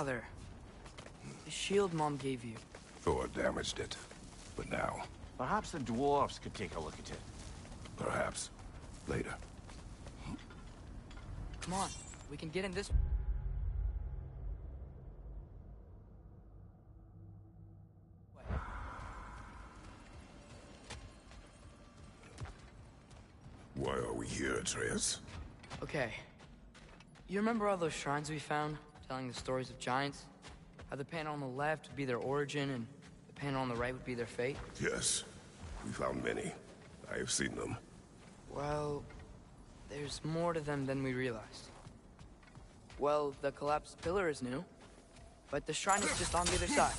there. The shield Mom gave you. Thor damaged it. But now, Perhaps the dwarves could take a look at it. perhaps, later. Come on, we can get in this... Why are we here, Atreus? Okay. You remember all those shrines we found, telling the stories of giants? How the panel on the left would be their origin, and the panel on the right would be their fate? Yes, we found many. I have seen them. Well, there's more to them than we realized. Well, the collapsed pillar is new, but the shrine is just on the other side.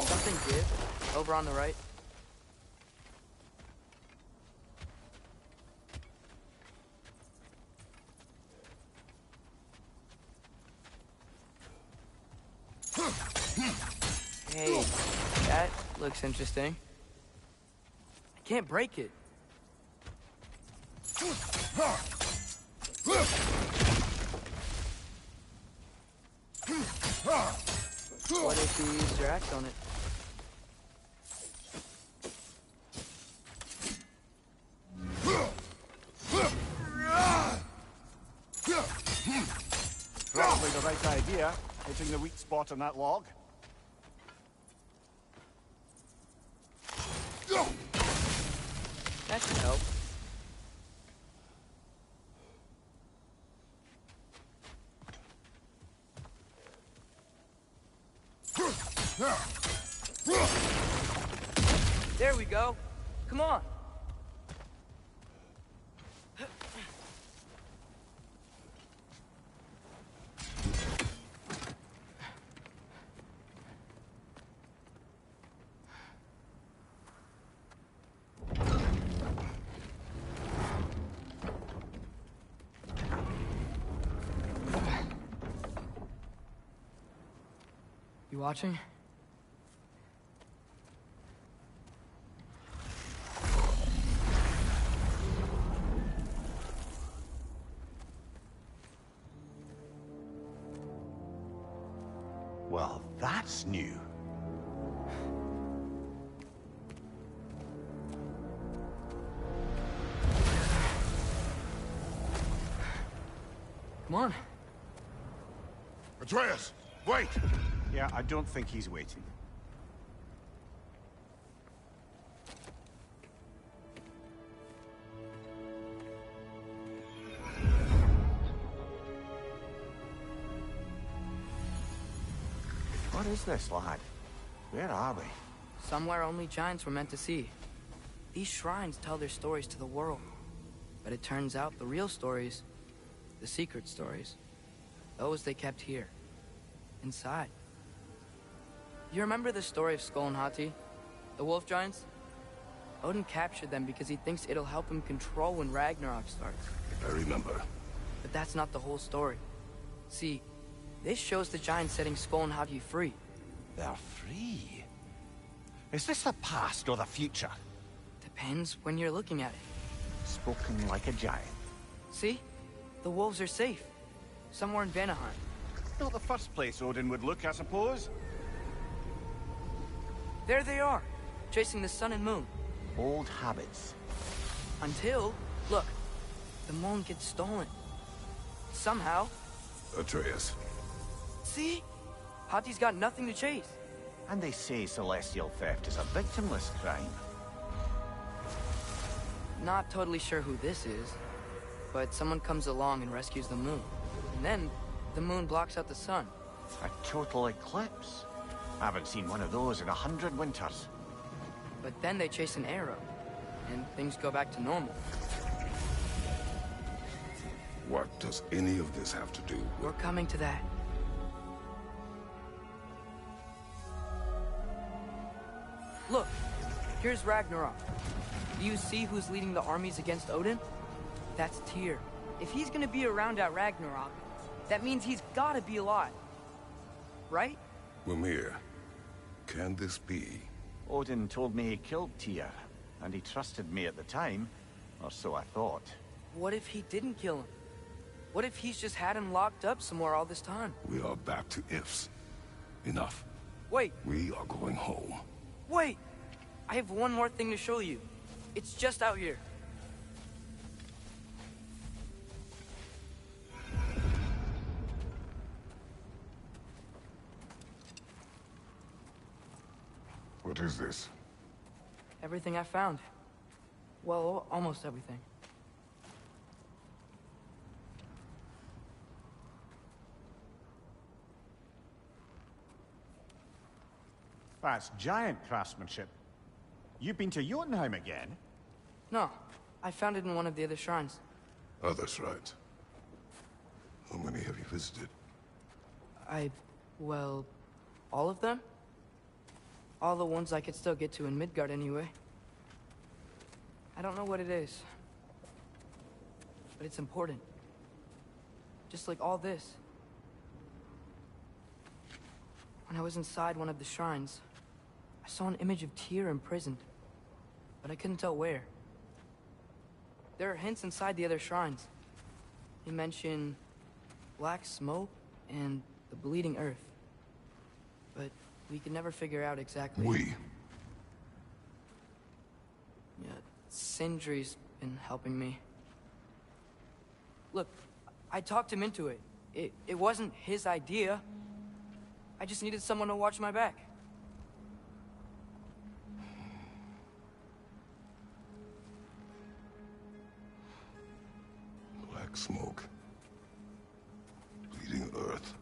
Something give over on the right. Hey, that looks interesting. I can't break it. What if you used your axe on it? Probably the right idea, hitting the weak spot on that log. That should help. There we go. Come on. You watching? Well, that's new. Come on. Atreus, wait! Yeah, I don't think he's waiting. What is this, lad? Where are we? Somewhere only giants were meant to see. These shrines tell their stories to the world. But it turns out the real stories, the secret stories, those they kept here, inside. You remember the story of Skull and Hati, the wolf giants? Odin captured them because he thinks it'll help him control when Ragnarok starts. I remember. But that's not the whole story. See, this shows the giants setting Skull and Hati free. They're free. Is this the past or the future? Depends when you're looking at it. Spoken like a giant. See? The wolves are safe. Somewhere in Vanaheim. Not the first place Odin would look, I suppose. There they are, chasing the sun and moon. Old habits. Until, look, the moon gets stolen. Somehow. Atreus. See? Hati's got nothing to chase. And they say celestial theft is a victimless crime. Not totally sure who this is, but someone comes along and rescues the moon. And then, the moon blocks out the sun. A total eclipse. I haven't seen one of those in 100 winters. But then they chase an arrow, and things go back to normal. What does any of this have to do with... We're coming to that. Look, here's Ragnarok. Do you see who's leading the armies against Odin? That's Tyr. If he's gonna be around at Ragnarok, that means he's gotta be alive. Right? Mimir, can this be? Odin told me he killed Tyr, and he trusted me at the time, or so I thought. What if he didn't kill him? What if he's just had him locked up somewhere all this time? We are back to ifs. Enough. Wait, We are going home. wait! I have one more thing to show you. It's just out here. What is this? Everything I found. Well, almost everything. That's giant craftsmanship. You've been to Jotunheim again? No, I found it in one of the other shrines. Other shrines. How many have you visited? Well, all of them? All the ones I could still get to in Midgard anyway. I don't know what it is. But it's important. Just like all this. When I was inside one of the shrines, I saw an image of Tyr imprisoned. But I couldn't tell where. There are hints inside the other shrines. They mention black smoke and the bleeding earth. But we could never figure out exactly. We? Yeah, Sindri's been helping me. Look, I talked him into it. It wasn't his idea. I just needed someone to watch my back. Black smoke. Bleeding earth.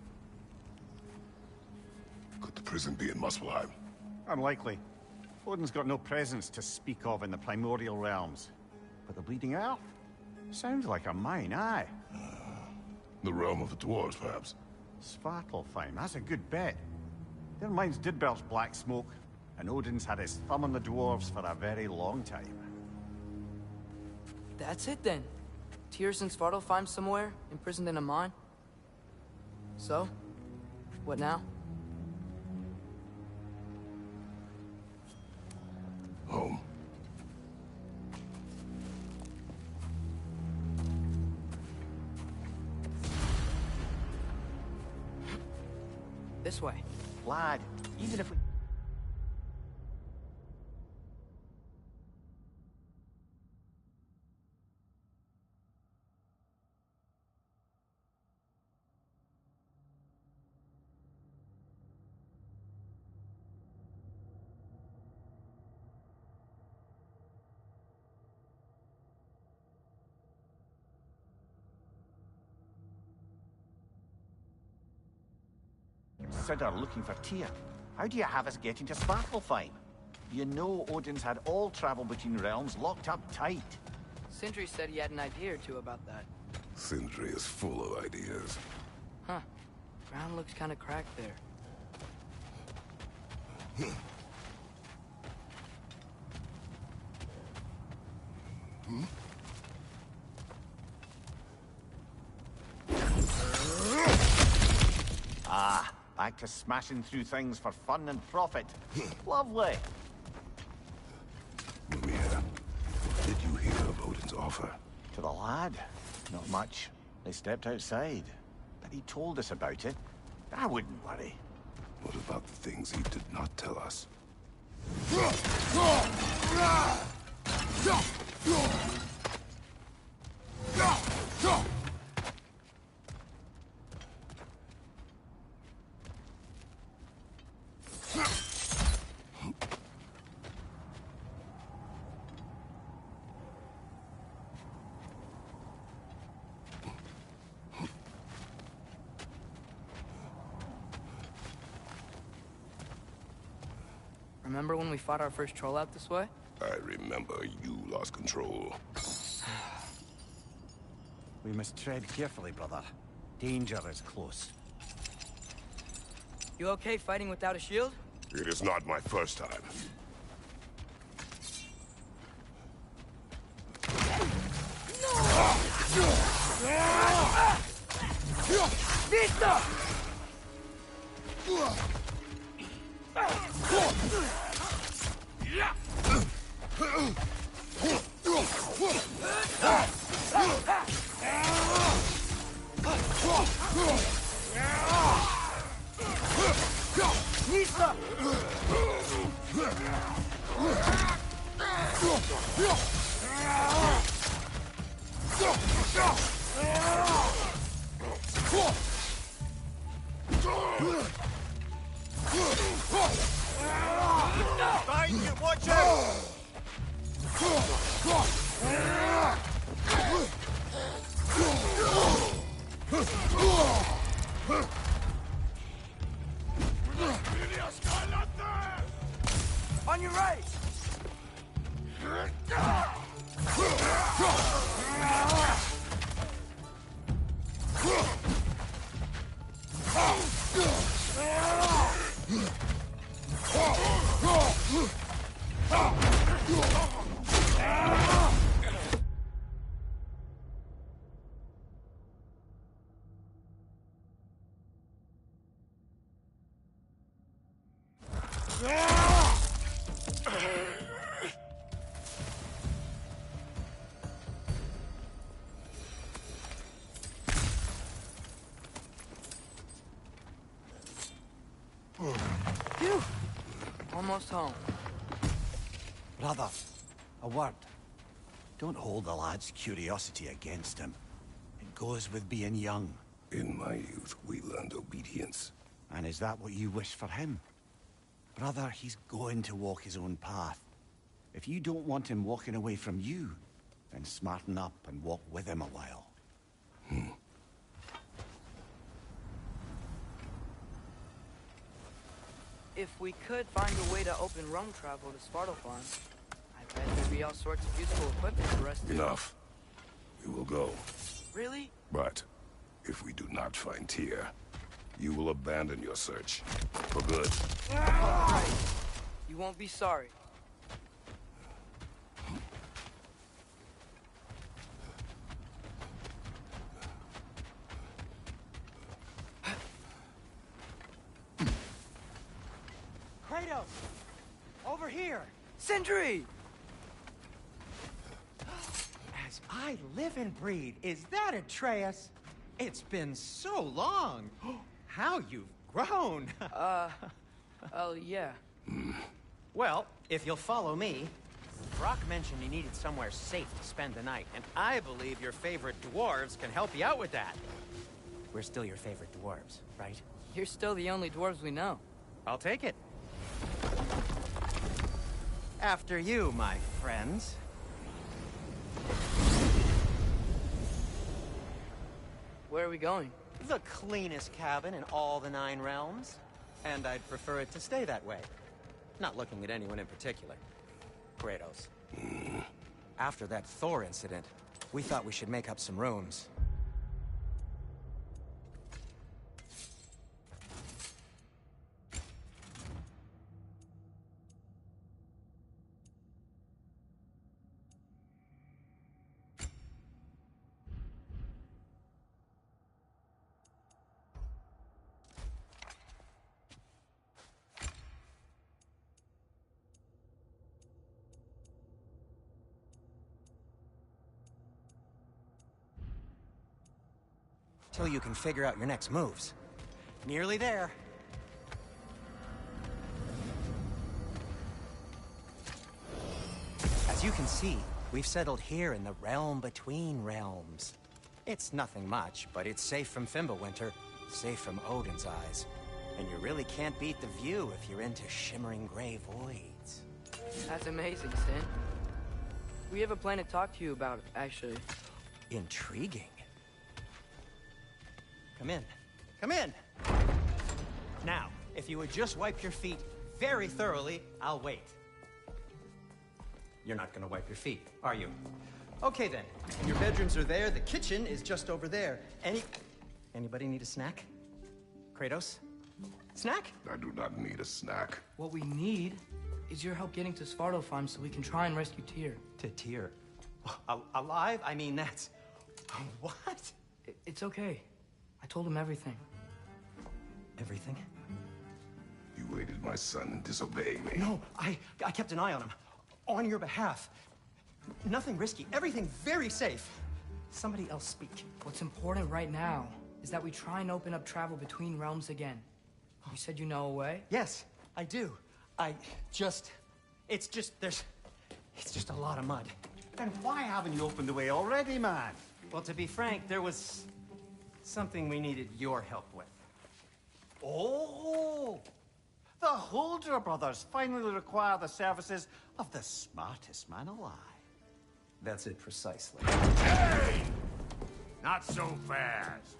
Could the prison be in Muspelheim? Unlikely. Odin's got no presence to speak of in the primordial realms. But the Bleeding Earth? Sounds like a mine, aye. The realm of the dwarves, perhaps. Svartalfheim, that's a good bet. Their mines did belch black smoke, and Odin's had his thumb on the dwarves for a very long time. That's it then. Tyr's in Svartalfheim somewhere, imprisoned in a mine. So, what now? Home. This way. Lad, even if we... Consider looking for Tyr. How do you have us getting to Svartalfheim? You know Odin's had all travel between realms locked up tight. Sindri said he had an idea or two about that. Sindri is full of ideas. Huh. Ground looks kind of cracked there. Ah, back to smashing through things for fun and profit. Lovely. Mimir, what did you hear of Odin's offer? To the lad? Not much. They stepped outside. But he told us about it. I wouldn't worry. What about the things he did not tell us? Remember when we fought our first troll out this way? I remember you lost control. We must tread carefully, brother. Danger is close. You okay fighting without a shield? It is not my first time. Vista! Nista! Behind you, watch out! On your right! Phew! Almost home. Brother, a word. Don't hold the lad's curiosity against him. It goes with being young. In my youth, we learned obedience. And is that what you wish for him? Brother, he's going to walk his own path. If you don't want him walking away from you, then smarten up and walk with him a while. If we could find a way to open roam travel to Svartalfheim, I bet there'd be all sorts of useful equipment for us to... Enough. We will go. Really? But if we do not find Tyr, you will abandon your search. For good. Right. You won't be sorry. Kratos! Over here! Sindri! As I live and breathe, is that Atreus? It's been so long! How you've grown! Oh, yeah. Well, if you'll follow me, Brock mentioned you needed somewhere safe to spend the night, and I believe your favorite dwarves can help you out with that. We're still your favorite dwarves, right? You're still the only dwarves we know. I'll take it. After you, my friends. Where are we going? The cleanest cabin in all the 9 realms. And I'd prefer it to stay that way. Not looking at anyone in particular. Kratos. After that Thor incident, we thought we should make up some rooms. Till you can figure out your next moves. Nearly there. As you can see, we've settled here in the realm between realms. It's nothing much, but it's safe from Fimbulwinter, safe from Odin's eyes. And you really can't beat the view if you're into shimmering gray voids. That's amazing, Sin. We have a plan to talk to you about, actually. Intriguing. Come in. Come in! Now, if you would just wipe your feet very thoroughly, I'll wait. You're not gonna wipe your feet, are you? Okay then. Your bedrooms are there, the kitchen is just over there. Anybody need a snack? Kratos? Snack? I do not need a snack. What we need is your help getting to Svartalfheim so we can try and rescue Tyr. To Tyr? Alive? I mean, that's... What? It's okay. I I told him everything. Everything? You aided my son in disobeying me. No, I kept an eye on him. On your behalf. Nothing risky. Everything very safe. Somebody else speak. What's important right now is that we try and open up travel between realms again. You said you know a way? Yes, I do. It's just a lot of mud. Then why haven't you opened the way already, man? Well, to be frank, there was something we needed your help with. Oh! The Holder brothers finally require the services of the smartest man alive. That's it precisely. Hey! Not so fast.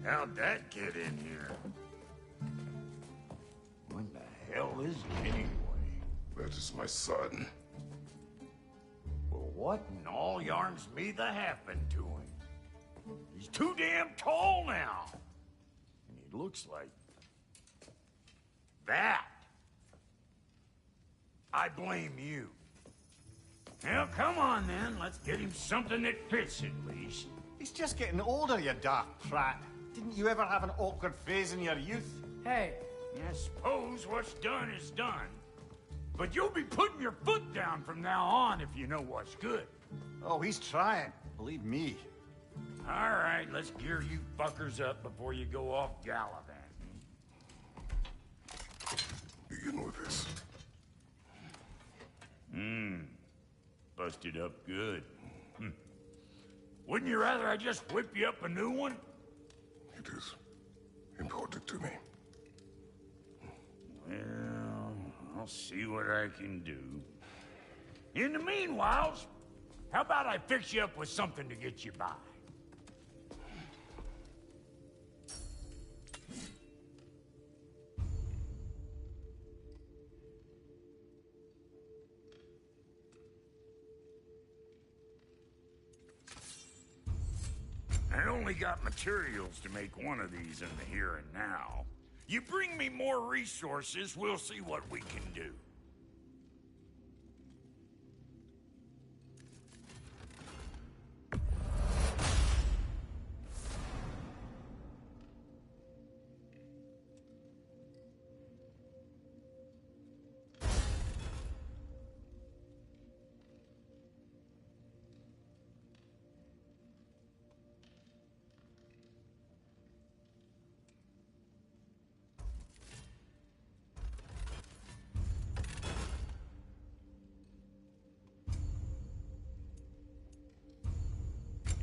How'd that get in here? What the hell is he anyway? That is my son. Well, what in all yarns me that happened to him? He's too damn tall now. And he looks like... that. I blame you. Well, come on then. Let's get him something that fits at least. He's just getting older, you dark prat. Didn't you ever have an awkward phase in your youth? Hey, I suppose what's done is done. But you'll be putting your foot down from now on if you know what's good. Oh, he's trying. Believe me. All right, let's gear you fuckers up before you go off gallivanting. Begin with this. Busted up good. Wouldn't you rather I just whip you up a new one? It is important to me. Well, I'll see what I can do. In the meanwhile, how about I fix you up with something to get you by? I only got materials to make one of these in the here and now. You bring me more resources, we'll see what we can do.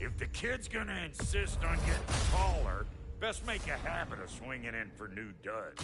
If the kid's gonna insist on getting taller, best make a habit of swinging in for new duds.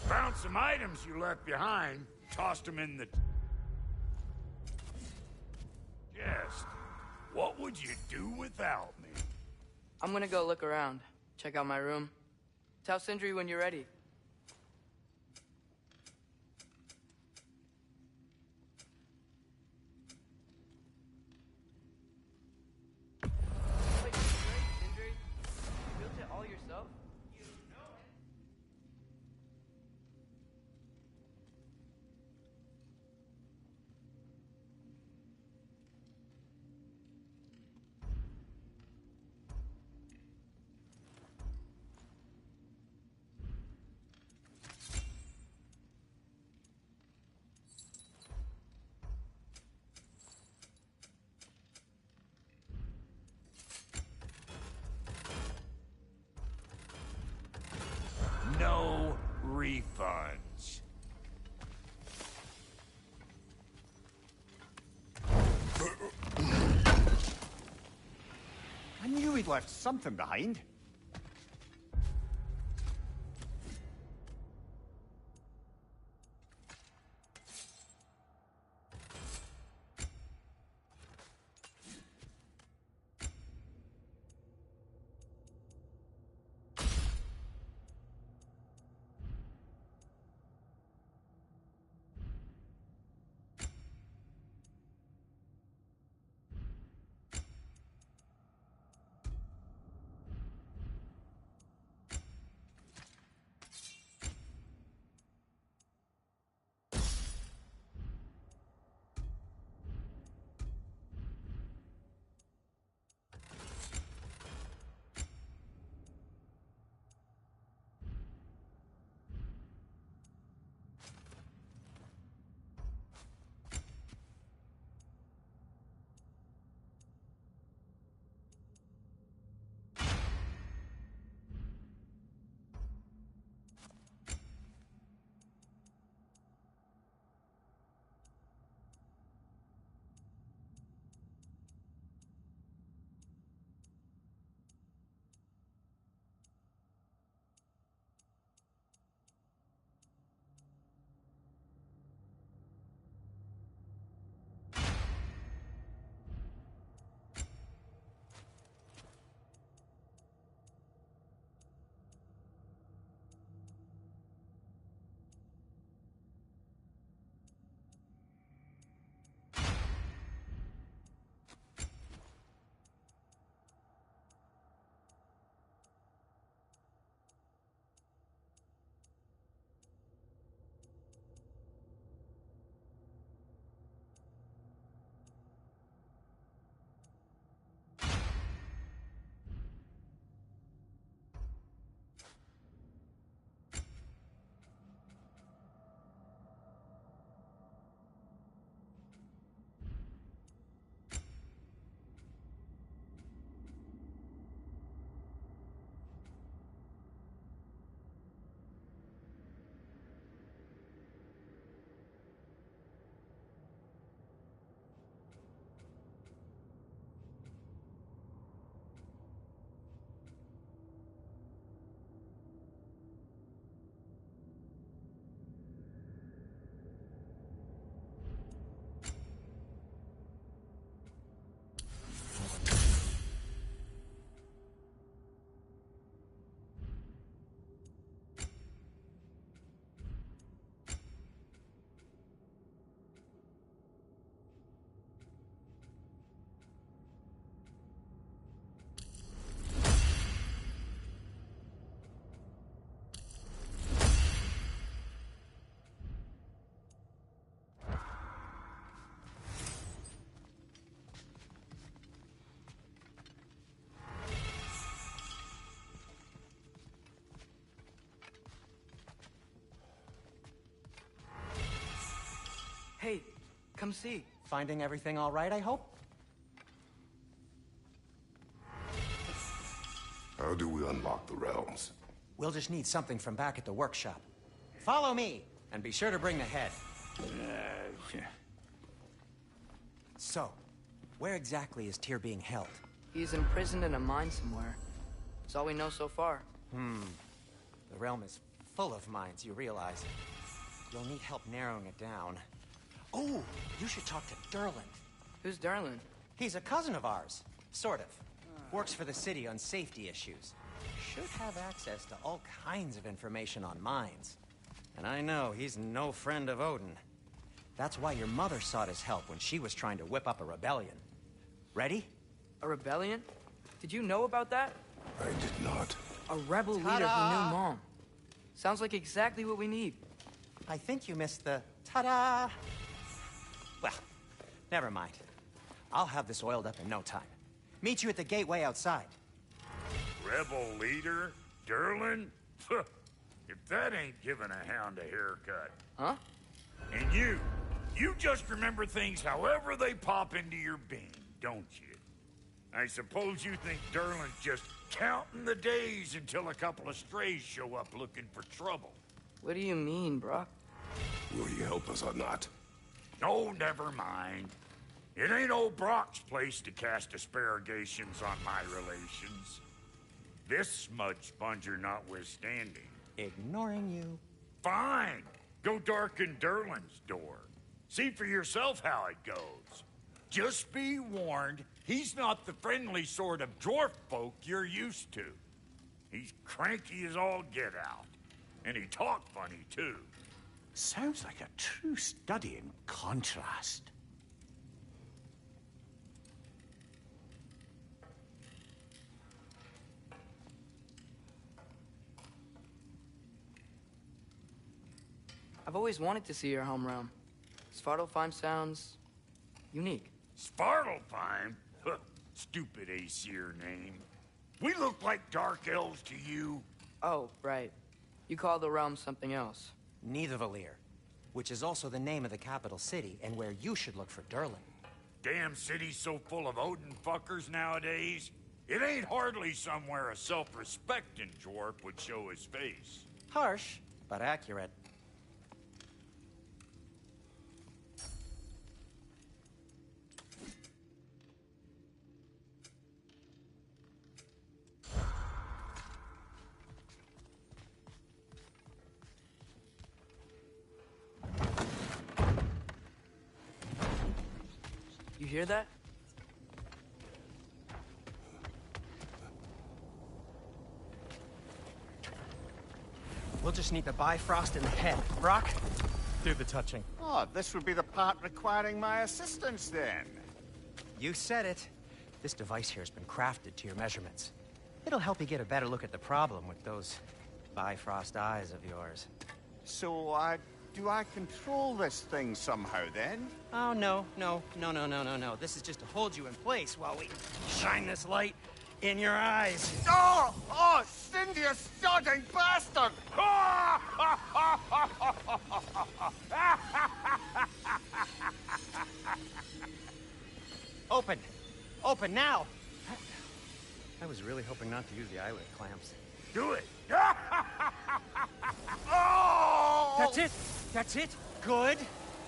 Found some items you left behind, tossed them in the chest. What would you do without me? I'm gonna go look around. Check out my room. Tell Sindri when you're ready. Wait, this is great, Sindri. You built it all yourself? No refunds. I knew he'd left something behind. Hey, come see. Finding everything all right, I hope? How do we unlock the realms? We'll just need something from back at the workshop. Follow me, and be sure to bring the head. So, where exactly is Tyr being held? He's imprisoned in a mine somewhere. That's all we know so far. The realm is full of mines, you realize. You'll need help narrowing it down. Oh, you should talk to Derlin. Who's Derlin? He's a cousin of ours, sort of. Works for the city on safety issues. Should have access to all kinds of information on mines. And I know he's no friend of Odin. That's why your mother sought his help when she was trying to whip up a rebellion. Ready? A rebellion? Did you know about that? I did not. A rebel leader who knew Mom. Sounds like exactly what we need. I think you missed the ta-da. Well, never mind. I'll have this oiled up in no time. Meet you at the gateway outside. Rebel leader? Derlin? If that ain't giving a hound a haircut. Huh? And you just remember things however they pop into your bean, don't you? I suppose you think Derlin's just counting the days until a couple of strays show up looking for trouble. What do you mean, Brock? Will you help us or not? No, never mind. It ain't old Brock's place to cast asparagations on my relations. This smudge sponger notwithstanding. Ignoring you. Fine. Go darken Derlin's door. See for yourself how it goes. Just be warned, he's not the friendly sort of dwarf folk you're used to. He's cranky as all get out. And he talk funny, too. Sounds like a true study in contrast. I've always wanted to see your home realm. Svartalfheim sounds unique. Svartalfheim? Huh, stupid Aesir name. We look like dark elves to you. Oh, right. You call the realm something else. Nidavellir, which is also the name of the capital city and where you should look for Derlin. Damn city's so full of Odin fuckers nowadays. It ain't hardly somewhere a self-respecting dwarf would show his face. Harsh, but accurate. You hear that? We'll just need the Bifrost in the head. Brock, do the touching. Oh, this would be the part requiring my assistance then. You said it. This device here has been crafted to your measurements. It'll help you get a better look at the problem with those Bifrost eyes of yours. So, do I control this thing somehow then? Oh, no. This is just to hold you in place while we shine this light in your eyes. Oh! Oh, Cindy, you sodding bastard! Open! Open now! I was really hoping not to use the eyelid clamps. Do it! Oh! That's it! That's it! Good!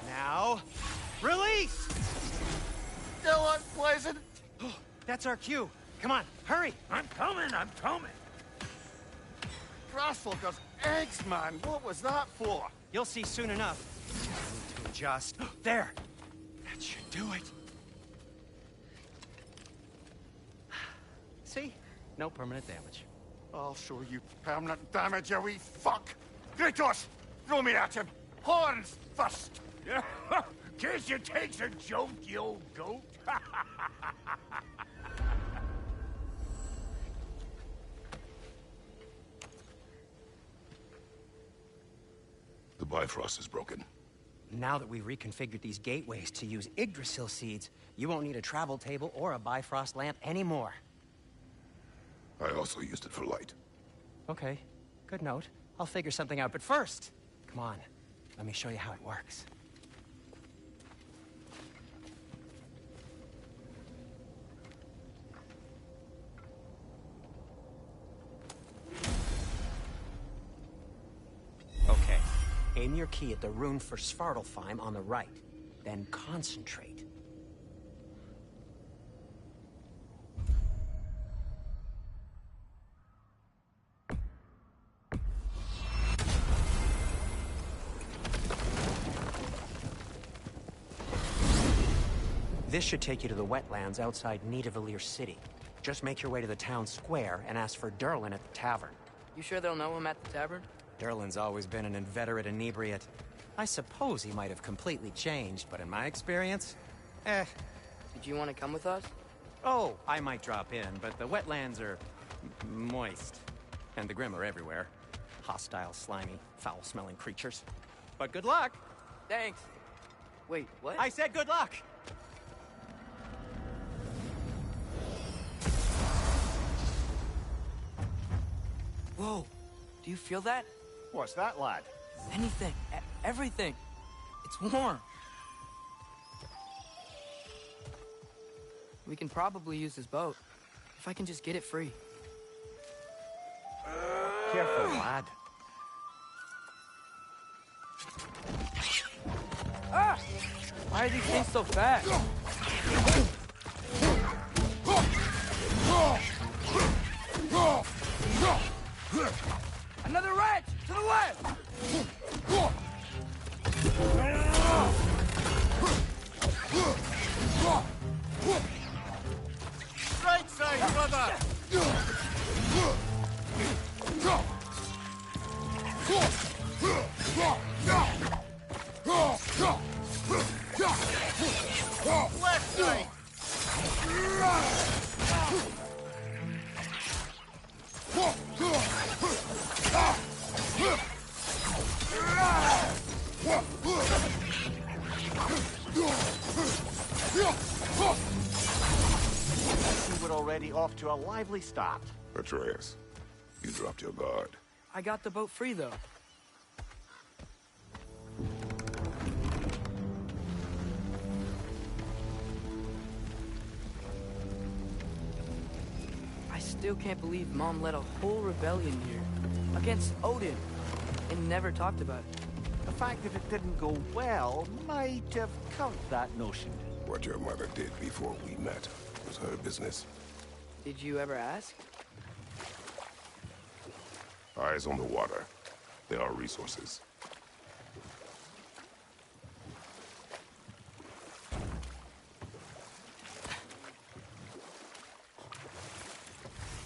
Now, release! Still unpleasant. That's our cue. Come on, hurry! I'm coming! Grassfuckers, eggs, man. What was that for? You'll see soon enough. I need to adjust. There! That should do it. See? No permanent damage. I'll show you permanent damage, you wee fuck. Kratos, throw me at him. Horns first. Guess you takes a joke, you old goat. The Bifrost is broken. Now that we've reconfigured these gateways to use Yggdrasil seeds, you won't need a travel table or a Bifrost lamp anymore. I also used it for light. Okay, good note. I'll figure something out, but first, come on. Let me show you how it works. aim your key at the rune for Svartalfheim on the right. Then concentrate. This should take you to the wetlands outside Nidavellir City. Just make your way to the town square and ask for Durlin at the tavern. You sure they'll know him at the tavern? Durlin's always been an inveterate inebriate. I suppose he might have completely changed, but in my experience, Did you want to come with us? Oh, I might drop in, but the wetlands are moist. And the Grim are everywhere. Hostile, slimy, foul-smelling creatures. But good luck! Thanks. Wait, what? I said good luck! Whoa, do you feel that? What's that, lad? Anything, everything. It's warm. We can probably use this boat, if I can just get it free. Careful, lad. Ah! Why are these things so fast? Another wrench! To the left! Right side, brother! Left side! We're already off to a lively start. Atreus, you dropped your guard. I got the boat free, though. I still can't believe Mom led a whole rebellion here. Against Odin. And never talked about it. The fact that it didn't go well might have covered that notion. What your mother did before we met was her business. Did you ever ask? Eyes on the water. There are resources.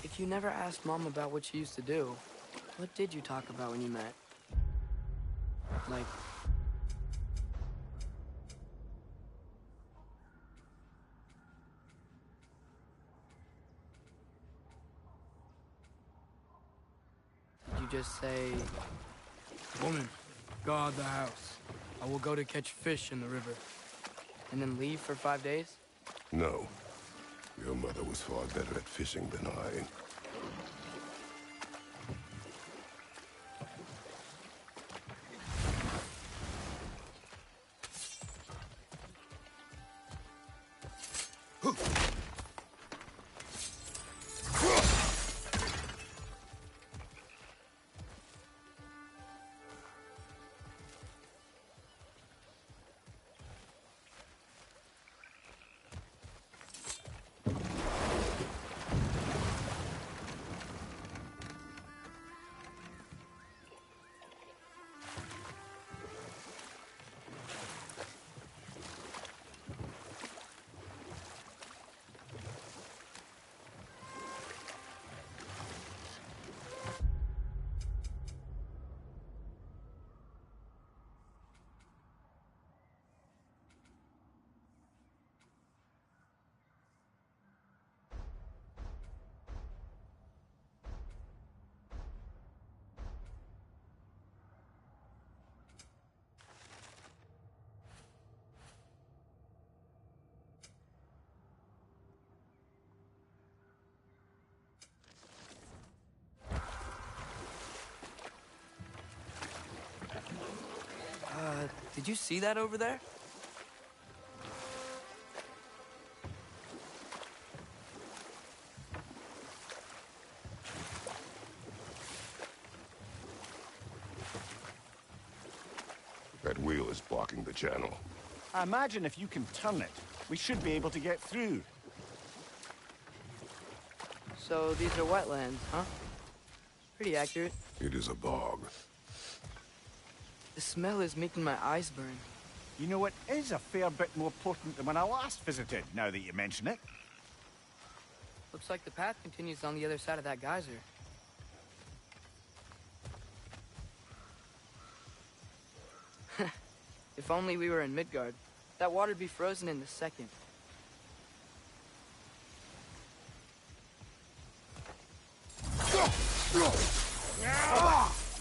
If you never asked Mom about what she used to do, what did you talk about when you met? Like... Did you just say... Woman, guard the house. I will go to catch fish in the river. And then leave for 5 days? No. Your mother was far better at fishing than I. Did you see that over there? blocking the channel. I imagine if you can turn it, we should be able to get through. So these are wetlands, huh? Pretty accurate. It is a bog. The smell is making my eyes burn. You know, it is a fair bit more potent than when I last visited, now that you mention it. Looks like the path continues on the other side of that geyser. If only we were in Midgard. That water'd be frozen in a second.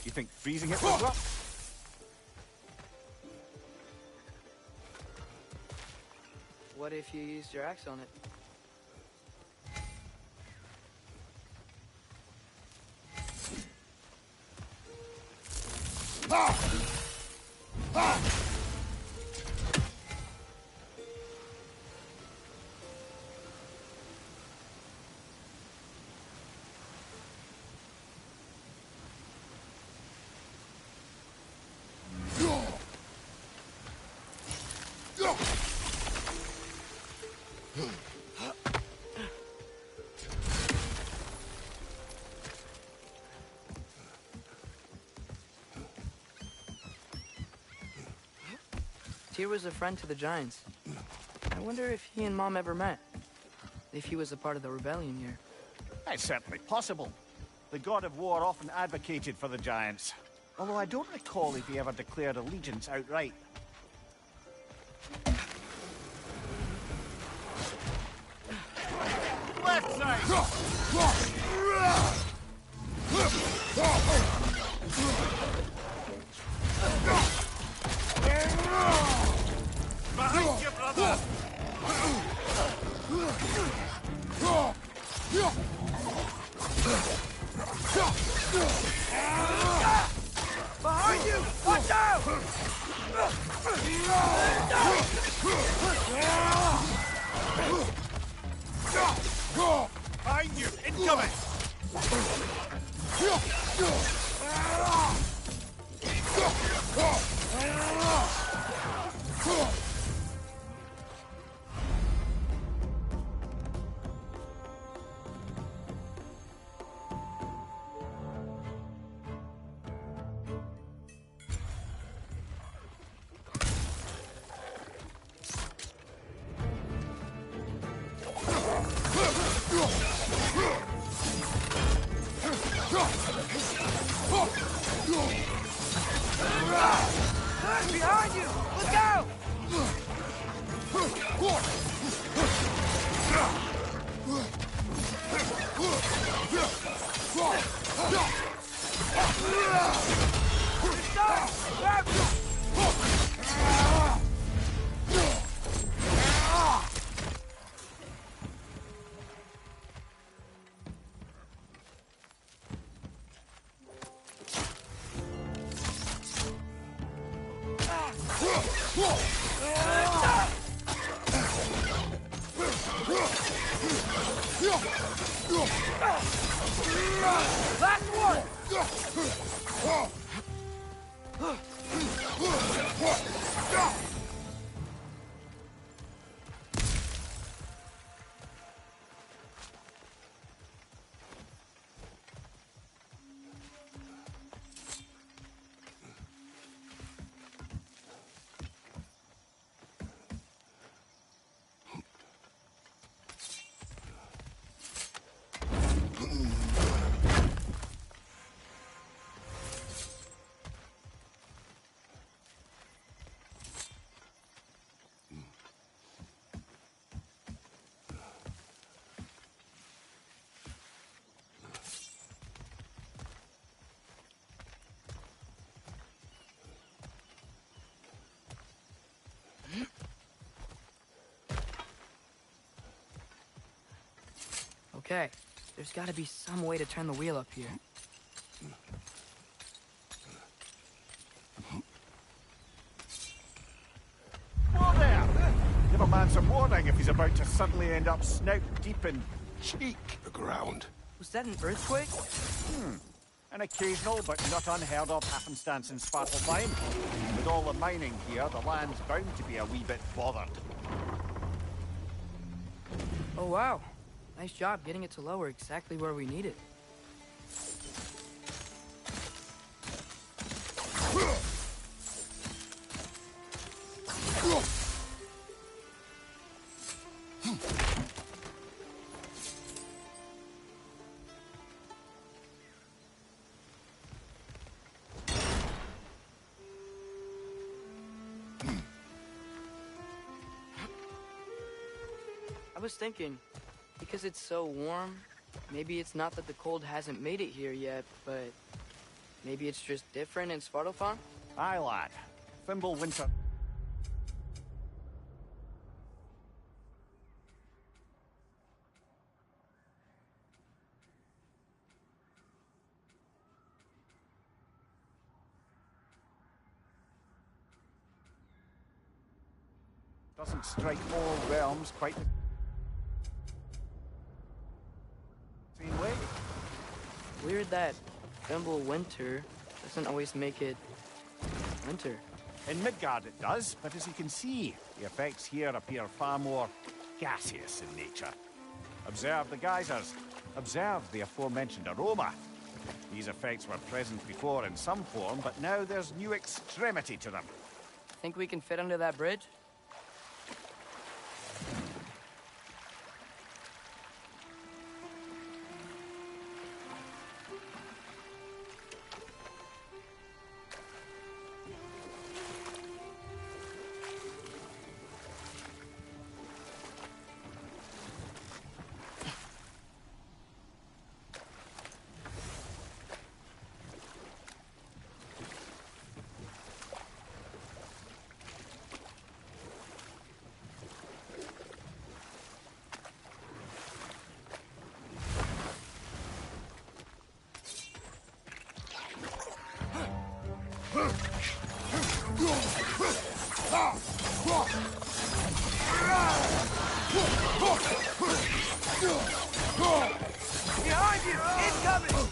You think freezing it would work? What if you used your axe on it? Tyr was a friend to the Giants. I wonder if he and Mom ever met. If he was a part of the rebellion here. It's certainly possible. The god of war often advocated for the Giants. Although I don't recall if he ever declared allegiance outright. Left side! Behind you, brother! Behind you! Watch out! Behind you! Incoming! Behind you! Look out! Last one! Okay, there's gotta be some way to turn the wheel up here. Whoa there! Give a man some warning if he's about to suddenly end up snout deep in cheek. The ground. Was that an earthquake? An occasional but not unheard of happenstance in Svartalfheim. With all the mining here, the land's bound to be a wee bit bothered. Oh, wow. Nice job getting it to lower exactly where we need it. I was thinking, because it's so warm, maybe it's not that the cold hasn't made it here yet, but maybe it's just different in Svartalfheim? Aye, lad. Thimble Winter. Doesn't strike all realms quite the same way. Weird that Thimble Winter doesn't always make it winter. In Midgard it does, but as you can see, the effects here appear far more gaseous in nature. Observe the geysers. Observe the aforementioned aroma. These effects were present before in some form, but now there's new extremity to them. Think we can fit under that bridge? Behind you! Incoming!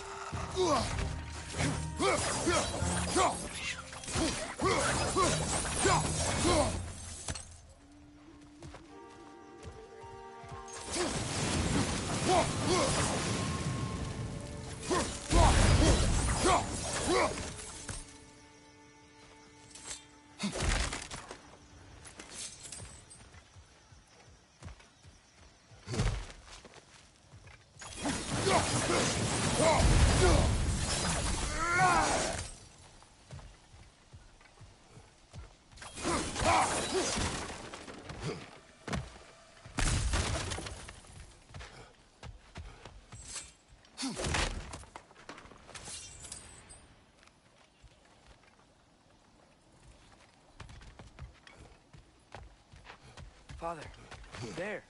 Father, there.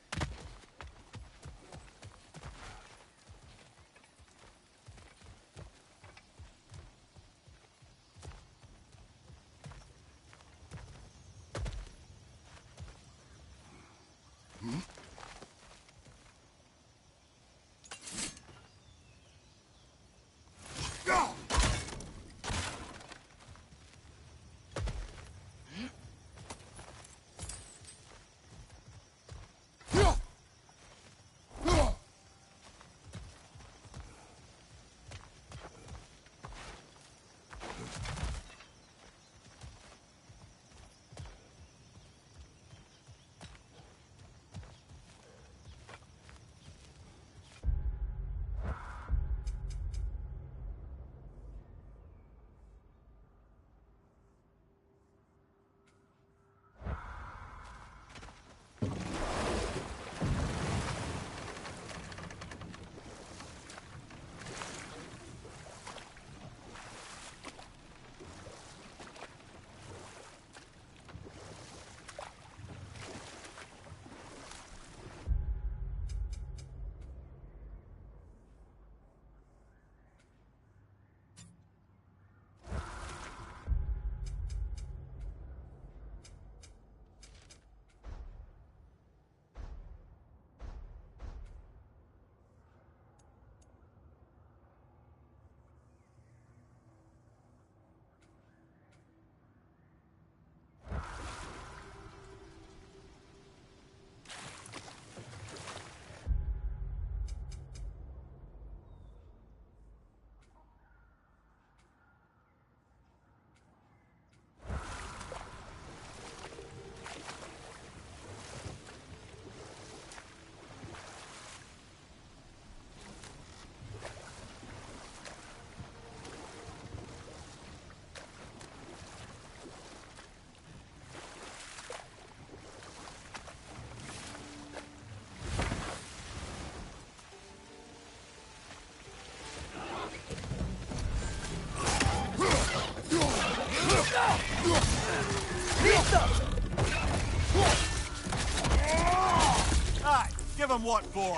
give him what for.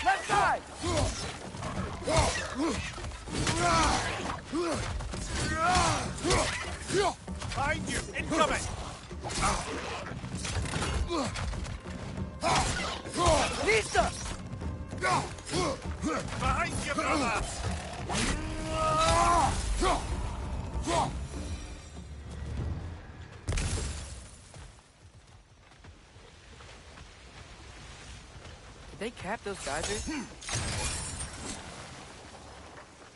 Left side! Behind you! Incoming! Lisa! Behind you, brother! Did they cap those geysers?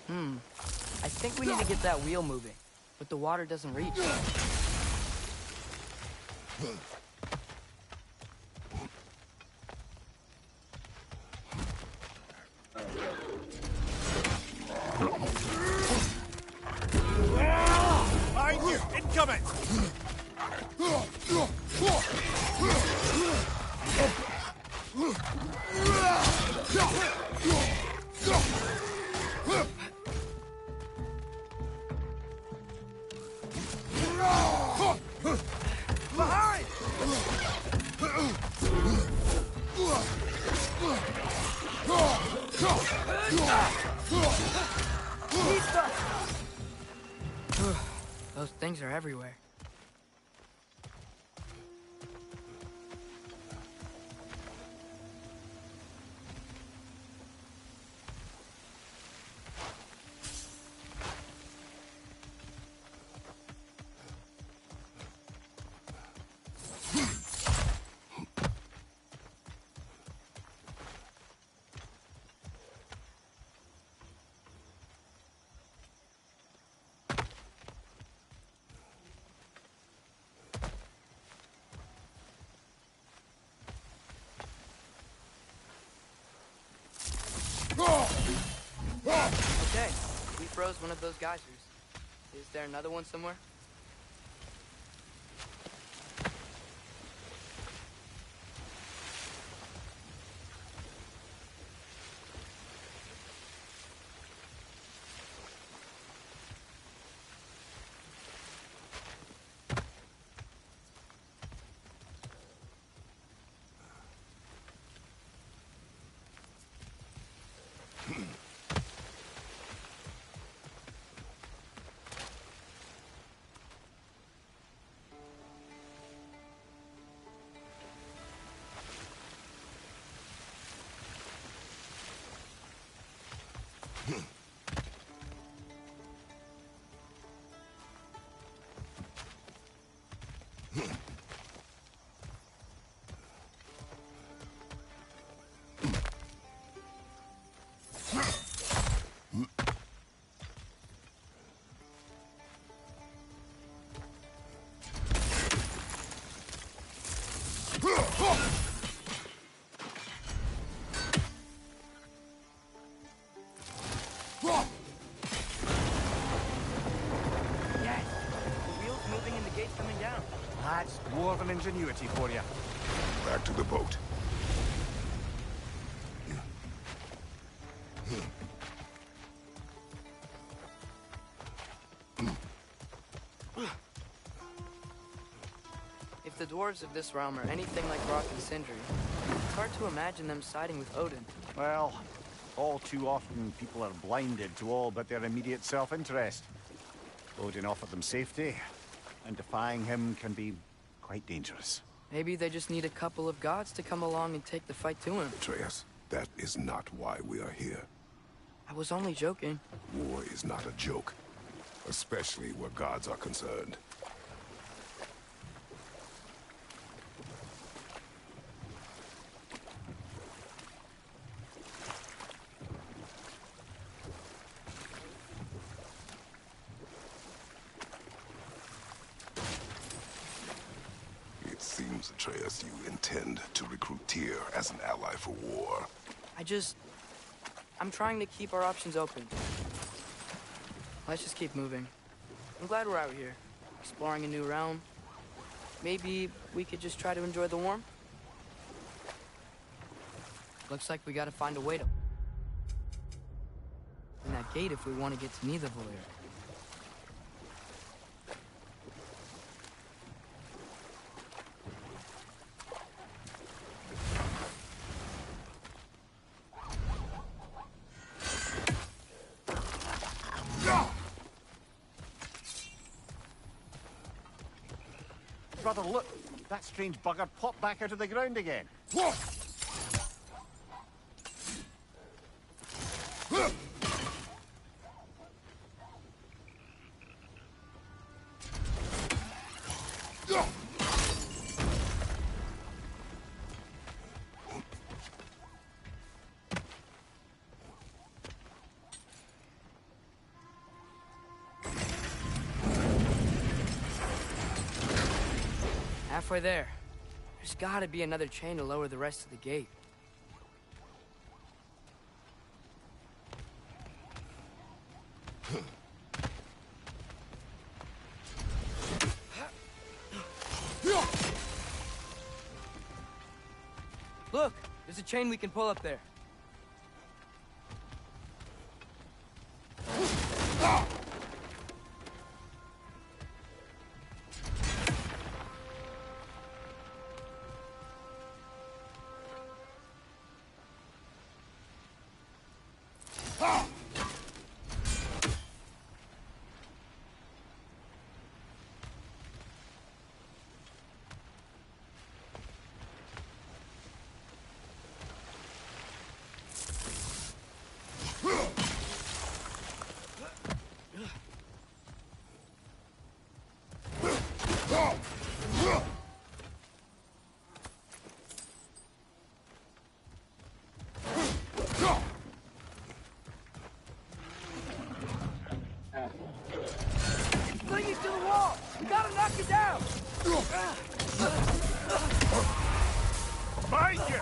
I think we need to get that wheel moving, but the water doesn't reach. Behind you! Incoming! Behind! Lisa! Those things are everywhere. Okay, we froze one of those geysers. Is there another one somewhere? Yes! The wheel's moving and the gate's coming down. That's dwarven ingenuity for you. Back to the boat. If the dwarves of this realm are anything like Rock and Sindri, it's hard to imagine them siding with Odin. Well, all too often people are blinded to all but their immediate self-interest. Odin offered them safety, and defying him can be quite dangerous. Maybe they just need a couple of gods to come along and take the fight to him. Atreus, that is not why we are here. I was only joking. War is not a joke, especially where gods are concerned. It seems, Atreus, you intend to recruit Tyr as an ally for war. I'm trying to keep our options open. Let's just keep moving. I'm glad we're out here, exploring a new realm. Maybe we could just try to enjoy the warmth? Looks like we gotta find a way to... in that gate if we want to get to Nidavellir. Brother, look! That strange bugger popped back out of the ground again. Halfway there. There's gotta be another chain to lower the rest of the gate. Look! There's a chain we can pull up there. Fling it to the wall! We gotta knock it down! Find you!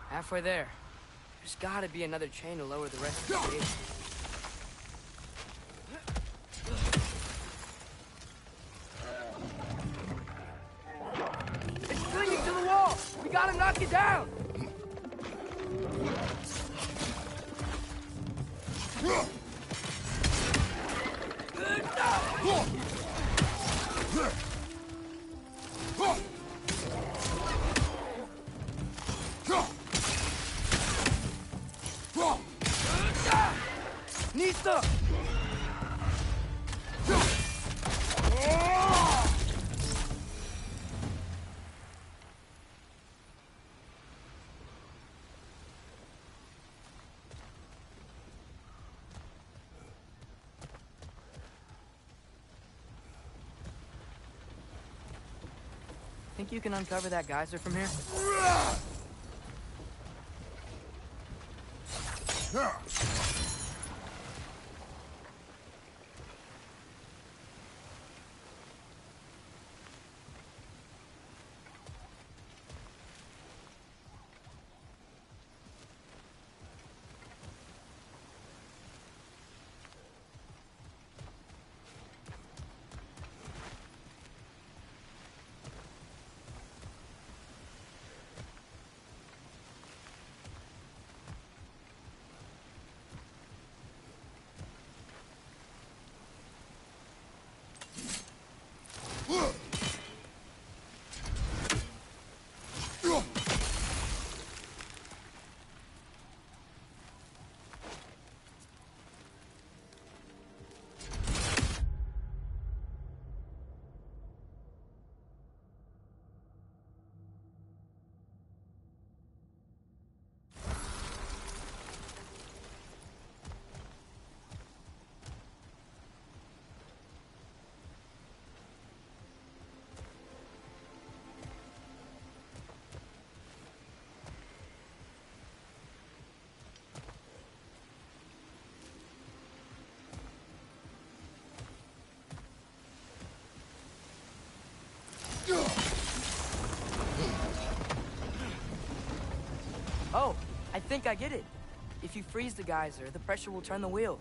Halfway there. There's gotta be another chain to lower the rest of the gate. It's clinging to the wall! We gotta knock it down! Nista! Think you can uncover that geyser from here? Oh, I think I get it. If you freeze the geyser, the pressure will turn the wheel.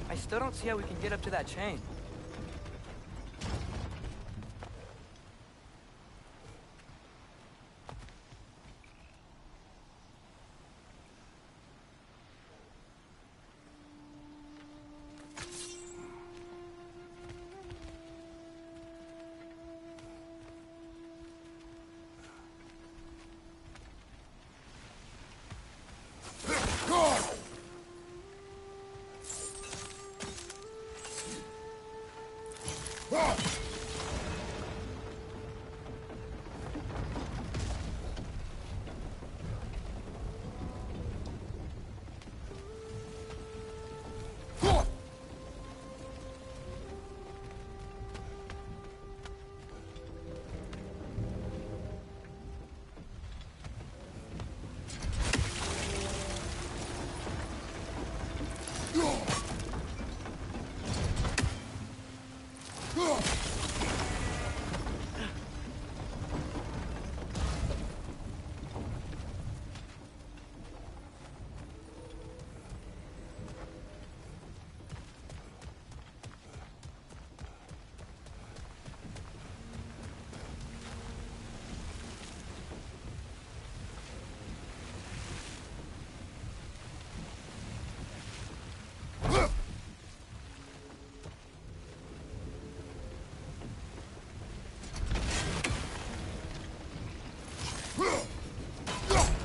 I still don't see how we can get up to that chain.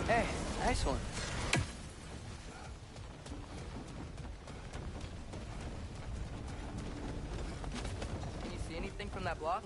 Hey, nice one. Can you see anything from that block?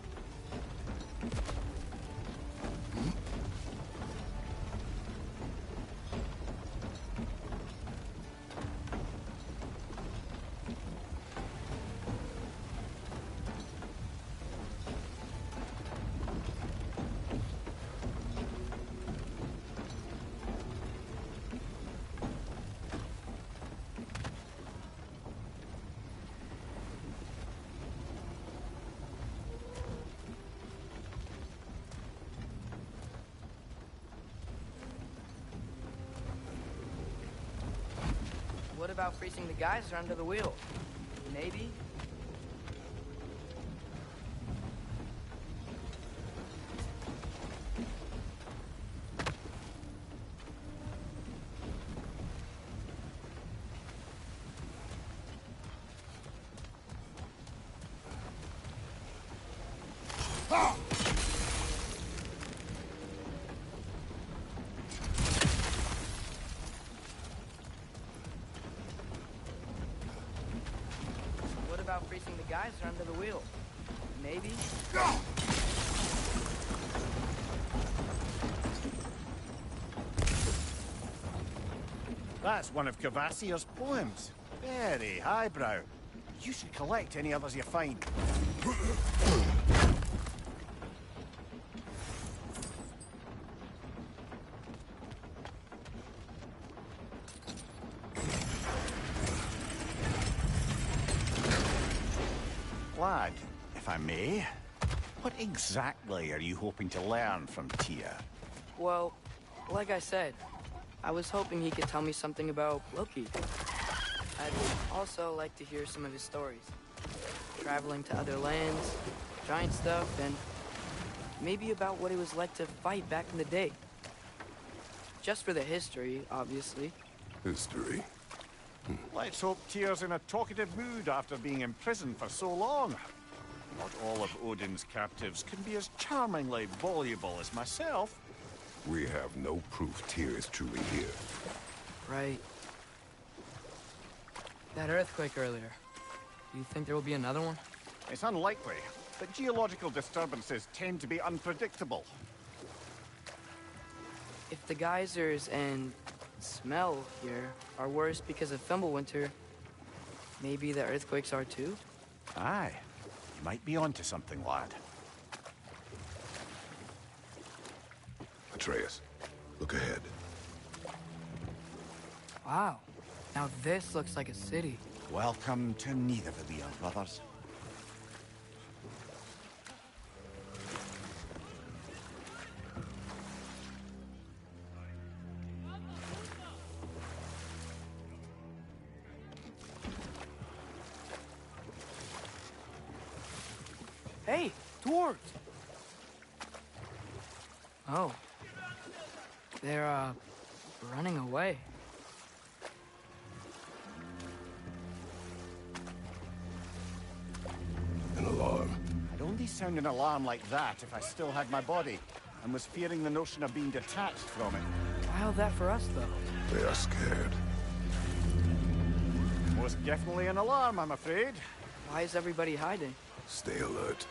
What about freezing the geyser under the wheel? Maybe? What about freezing the geyser under the wheel? Maybe? That's one of Cavassier's poems. Very highbrow. You should collect any others you find. Lad, if I may, what exactly are you hoping to learn from Tia? Well, like I said, I was hoping he could tell me something about Loki. I'd also like to hear some of his stories. Traveling to other lands, giant stuff, and maybe about what it was like to fight back in the day. Just for the history, obviously. History? Let's hope Tyr's in a talkative mood after being imprisoned for so long. Not all of Odin's captives can be as charmingly voluble as myself. We have no proof Tyr is truly here. Right. That earthquake earlier. Do you think there will be another one? It's unlikely, but geological disturbances tend to be unpredictable. If the geysers and smell here are worse because of Fimbulwinter, maybe the earthquakes are too? Aye. You might be onto something, lad. Atreus, look ahead. Wow. Now this looks like a city. Welcome to Nidavellir, brothers. Hey, dwarves! Oh. They're, running away. An alarm. I'd only sound an alarm like that if I still had my body, and was fearing the notion of being detached from it. Wild that for us, though. They are scared. Most definitely an alarm, I'm afraid. Why is everybody hiding? Stay alert.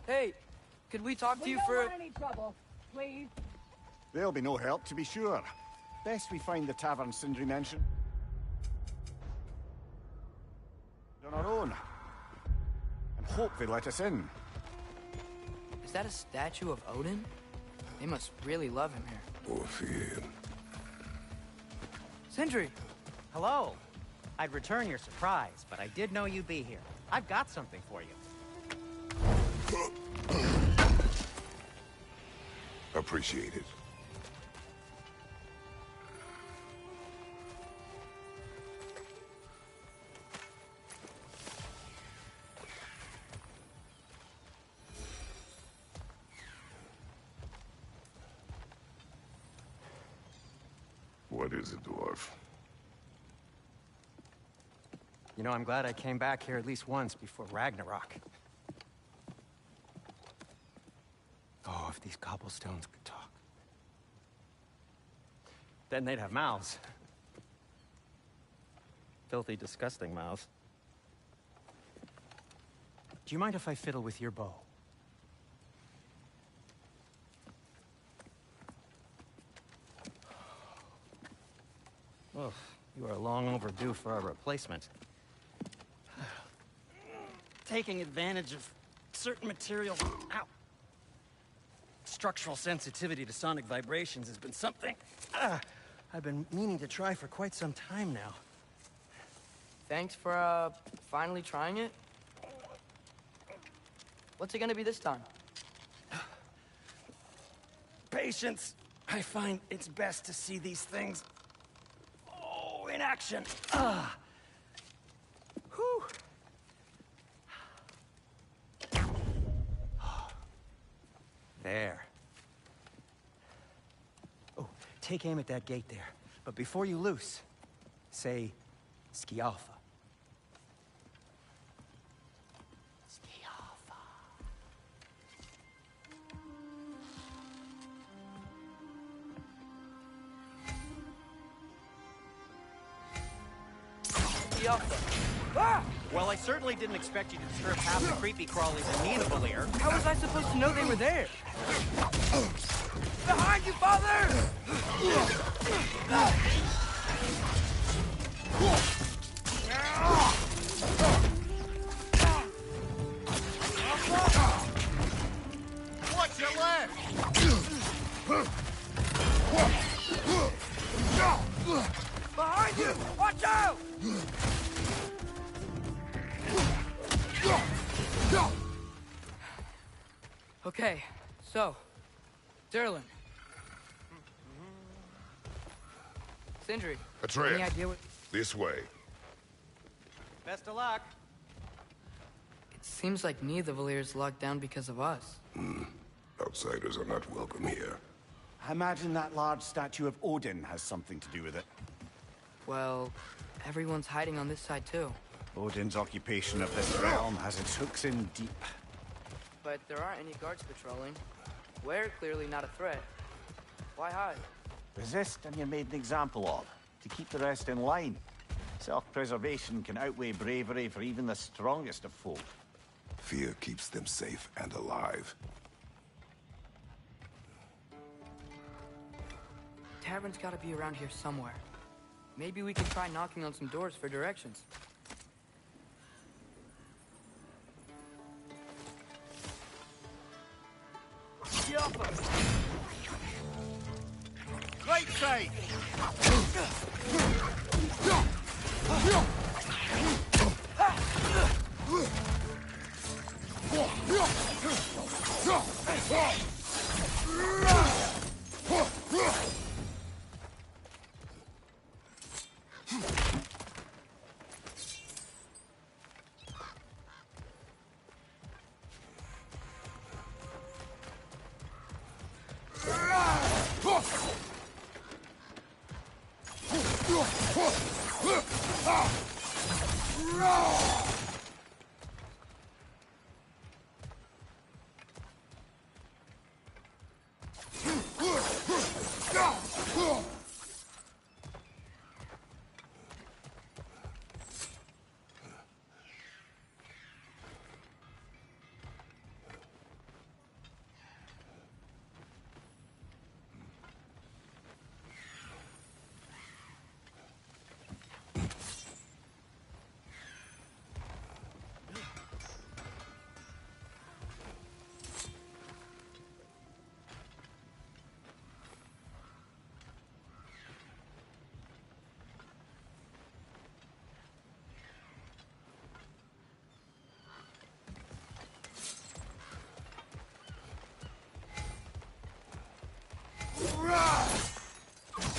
Hey, could we talk to We you don't for... want any trouble, please. There'll be no help, to be sure. Best we find the tavern Sindri mentioned. On our own. And hope they let us in. Is that a statue of Odin? They must really love him here. Or fear. Sindri! Hello. I'd return your surprise, but I did know you'd be here. I've got something for you. Appreciate it. What is it, dwarf? You know, I'm glad I came back here at least once before Ragnarok. Oh, if these cobblestones could talk. Then they'd have mouths. Filthy, disgusting mouths. Do you mind if I fiddle with your bow? Oh, you are long overdue for a replacement. Taking advantage of certain materials. Ow! Structural sensitivity to sonic vibrations has been something I've been meaning to try for quite some time now. Thanks for, finally trying it. What's it gonna be this time? Patience. I find it's best to see these things, in action. Whew. There. Oh, take aim at that gate there. But before you loose, say, Skialfa. Skialfa. Ah! Well, I certainly didn't expect you to disturb half the creepy crawlies in Nidavellir. How was I supposed to know they were there? Behind you, father! Watch your left! Behind you! Watch out! Okay, so, Durlin. Sindri, any Atreus, idea what... this way. Best of luck. It seems like neither Valyr's locked down because of us. Outsiders are not welcome here. I imagine that large statue of Odin has something to do with it. Well, everyone's hiding on this side too. Odin's occupation of this realm has its hooks in deep. But there aren't any guards patrolling. We're clearly not a threat. Why hide? Resist and you're made an example of, to keep the rest in line. Self-preservation can outweigh bravery for even the strongest of folk. Fear keeps them safe and alive. Tavern's gotta be around here somewhere. Maybe we can try knocking on some doors for directions. Right side!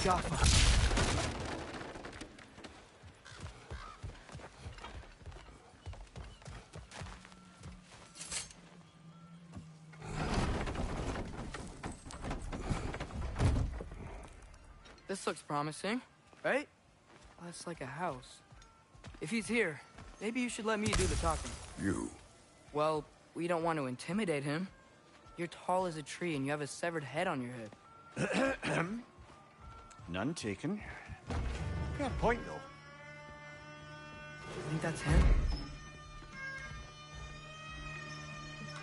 Jaffa. This looks promising, right? That's like a house. If he's here, maybe you should let me do the talking. You? Well, we don't want to intimidate him. You're tall as a tree and you have a severed head on your head. None taken. Fair point, though. I think that's him.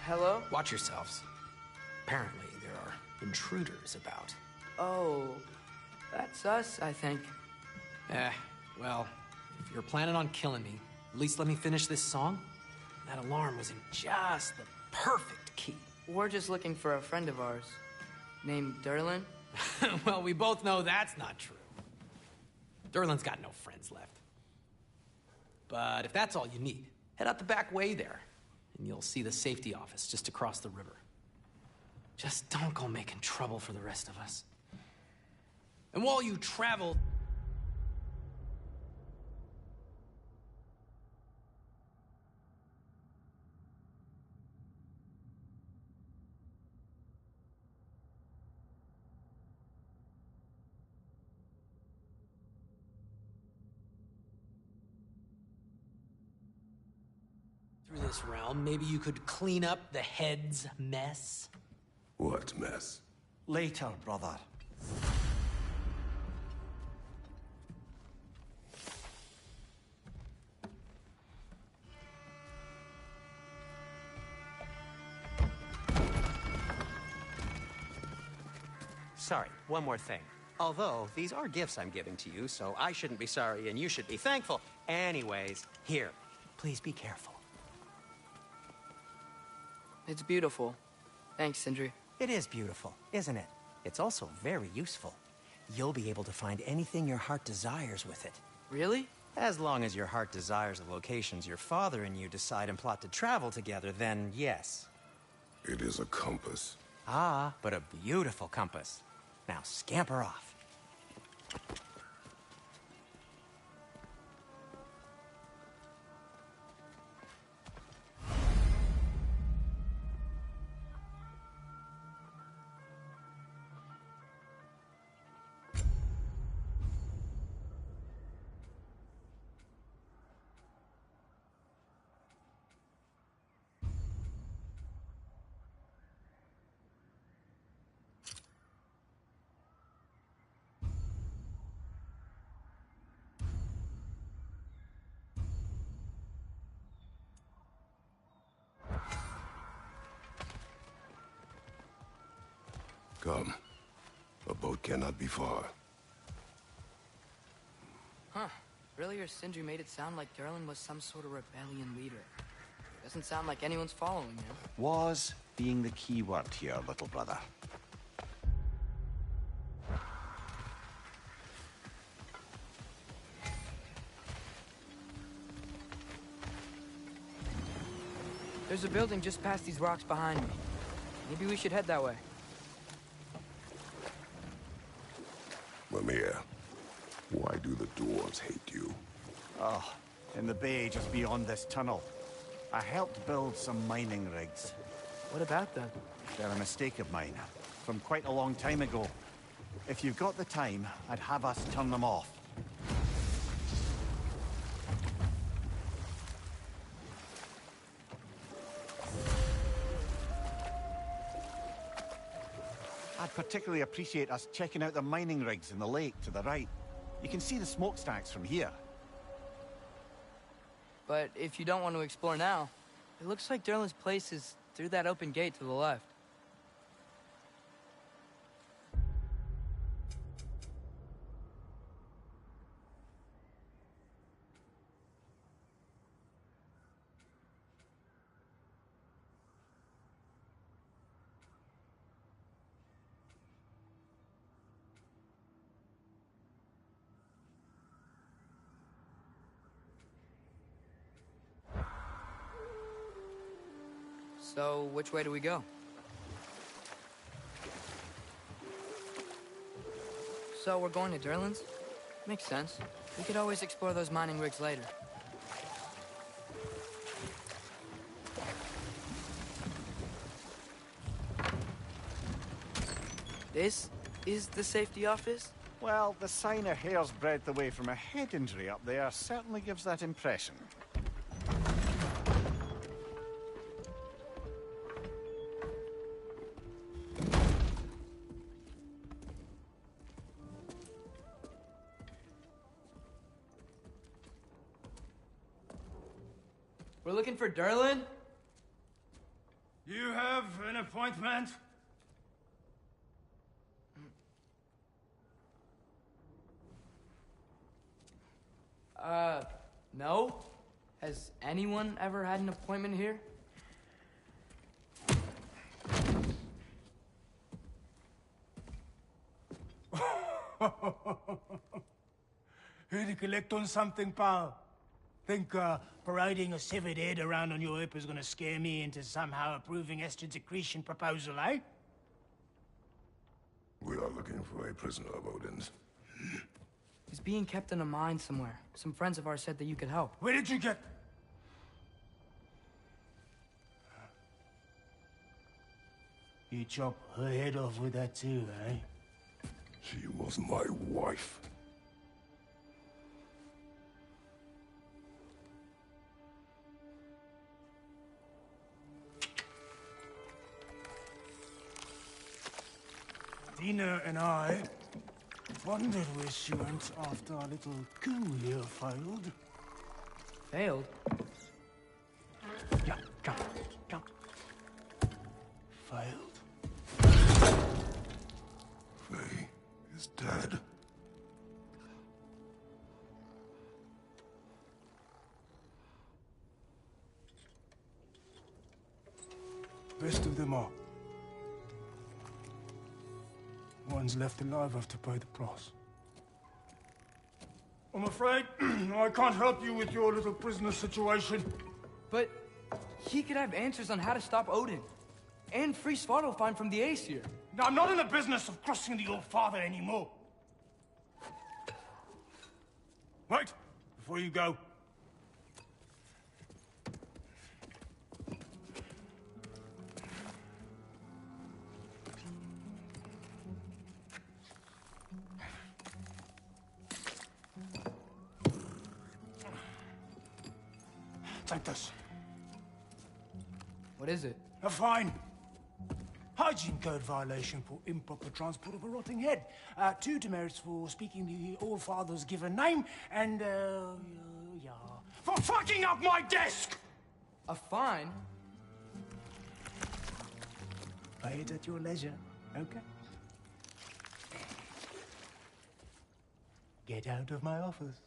Hello? Watch yourselves. Apparently, there are intruders about. Oh, that's us, I think. Well, if you're planning on killing me, at least let me finish this song. That alarm was in just the perfect key. We're just looking for a friend of ours, named Durlin. Well, we both know that's not true. Durlin's got no friends left. But if that's all you need, head out the back way there, and you'll see the safety office just across the river. Just don't go making trouble for the rest of us. And while you travel... through this realm, maybe you could clean up the head's mess? What mess? Later, brother. Sorry, one more thing. Although, these are gifts I'm giving to you, so I shouldn't be sorry and you should be thankful. Anyways, here, please be careful. It's beautiful. Thanks, Sindri. It is beautiful, isn't it? It's also very useful. You'll be able to find anything your heart desires with it. Really? As long as your heart desires the locations your father and you decide and plot to travel together, then yes. It is a compass. Ah, but a beautiful compass. Now scamper off. Come. A boat cannot be far. Huh. Earlier, Sindri made it sound like Durlin was some sort of rebellion leader. Doesn't sound like anyone's following him. Was being the key word here, little brother. There's a building just past these rocks behind me. Maybe we should head that way. Mimir, why do the dwarves hate you? Oh, in the bay just beyond this tunnel. I helped build some mining rigs. What about them? They're a mistake of mine, from quite a long time ago. If you've got the time, I'd have us turn them off. I'd particularly appreciate us checking out the mining rigs in the lake to the right. You can see the smokestacks from here. But if you don't want to explore now, it looks like Durlin's place is through that open gate to the left. So, which way do we go? So, we're going to Durlin's? Makes sense. We could always explore those mining rigs later. This is the safety office? Well, the sign a hair's breadth away from a head injury up there certainly gives that impression. We're looking for Durlin? You have an appointment? No? Has anyone ever had an appointment here? Here to collect on something, pal? Think, parading a severed head around on your hip is gonna scare me into somehow approving Estrid's accretion proposal, eh? We are looking for a prisoner of Odin's. He's being kept in a mine somewhere. Some friends of ours said that you could help. Where did you get... You chop her head off with that too, eh? She was my wife. Dina and I wondered where she went after our little coup here failed. Failed? Yeah, come. Failed. Faye is dead. Best of them are. One's left alive have to pay the price. I'm afraid I can't help you with your little prisoner situation. But he could have answers on how to stop Odin. And free Svartalfheim from the Aesir. Now, I'm not in the business of crossing the old father anymore. Wait, before you go. Take this. What is it? A fine. Hygiene code violation for improper transport of a rotting head. 2 demerits for speaking the All-Father's given name, and, yeah... for fucking up my desk! A fine? Pay it at your leisure, okay? Get out of my office.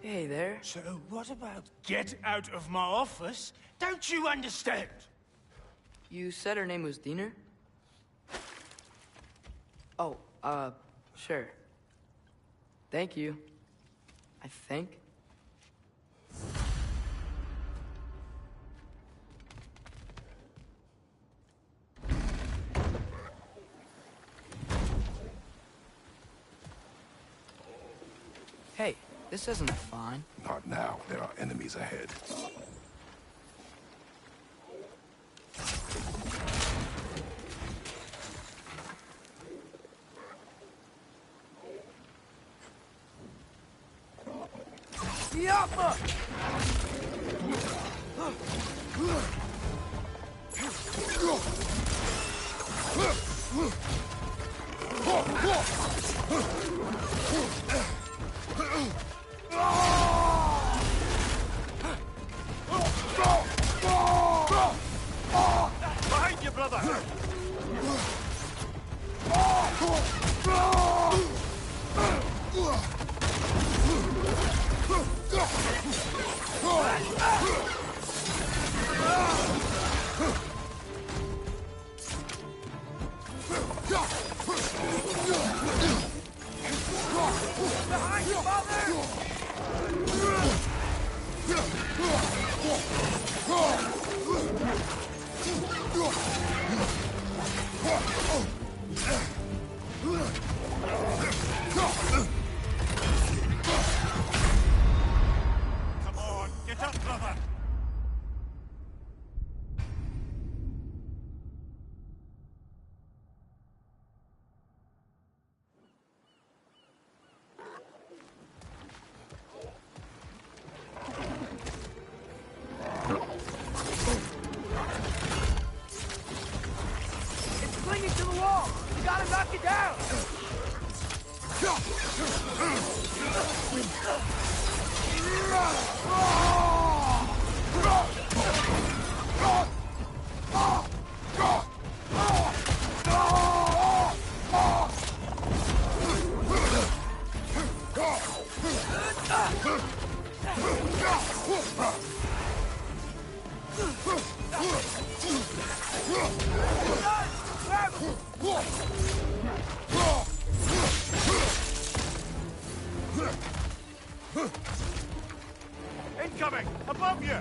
Hey there. So what about get out of my office? Don't you understand? You said her name was Diener? Oh, sure. Thank you. I think. Hey, this isn't fine. Not now. There are enemies ahead. Yappa! Behind you, brother! Behind you, Come on, get up, brother! It's clinging to the wall! You gotta knock it down! Incoming! Above you!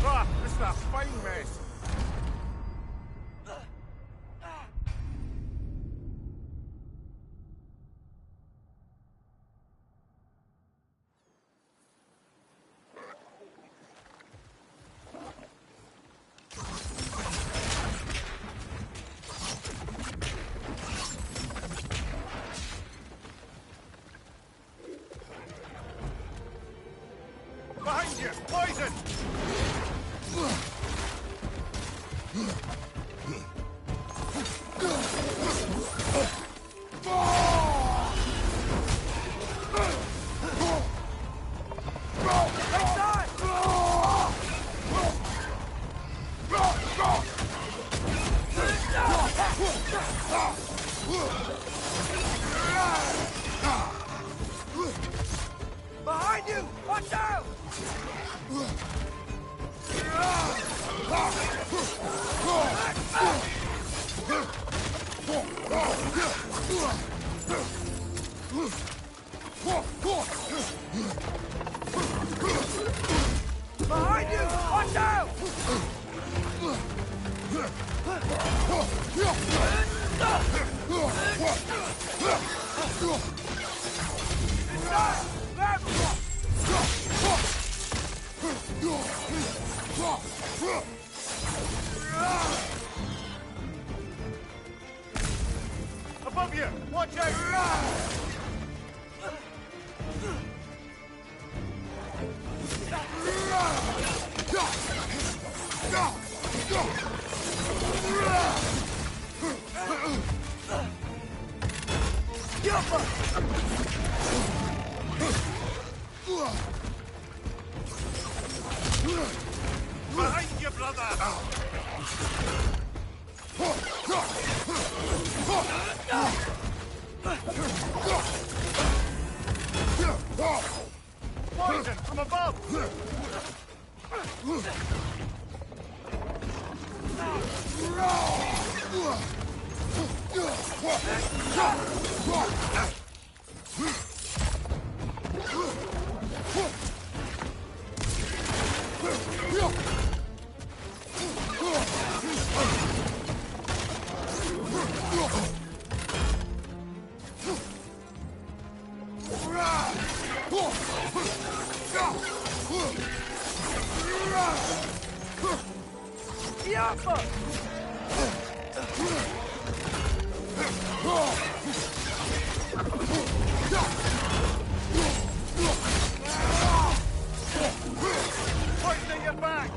Ah, this is a fine mess. Behind you! Poison! Behind you! Watch out! Behind you! Watch out! Grab him! Above you! Watch out! Behind you, brother! Poison from above! Poison your back!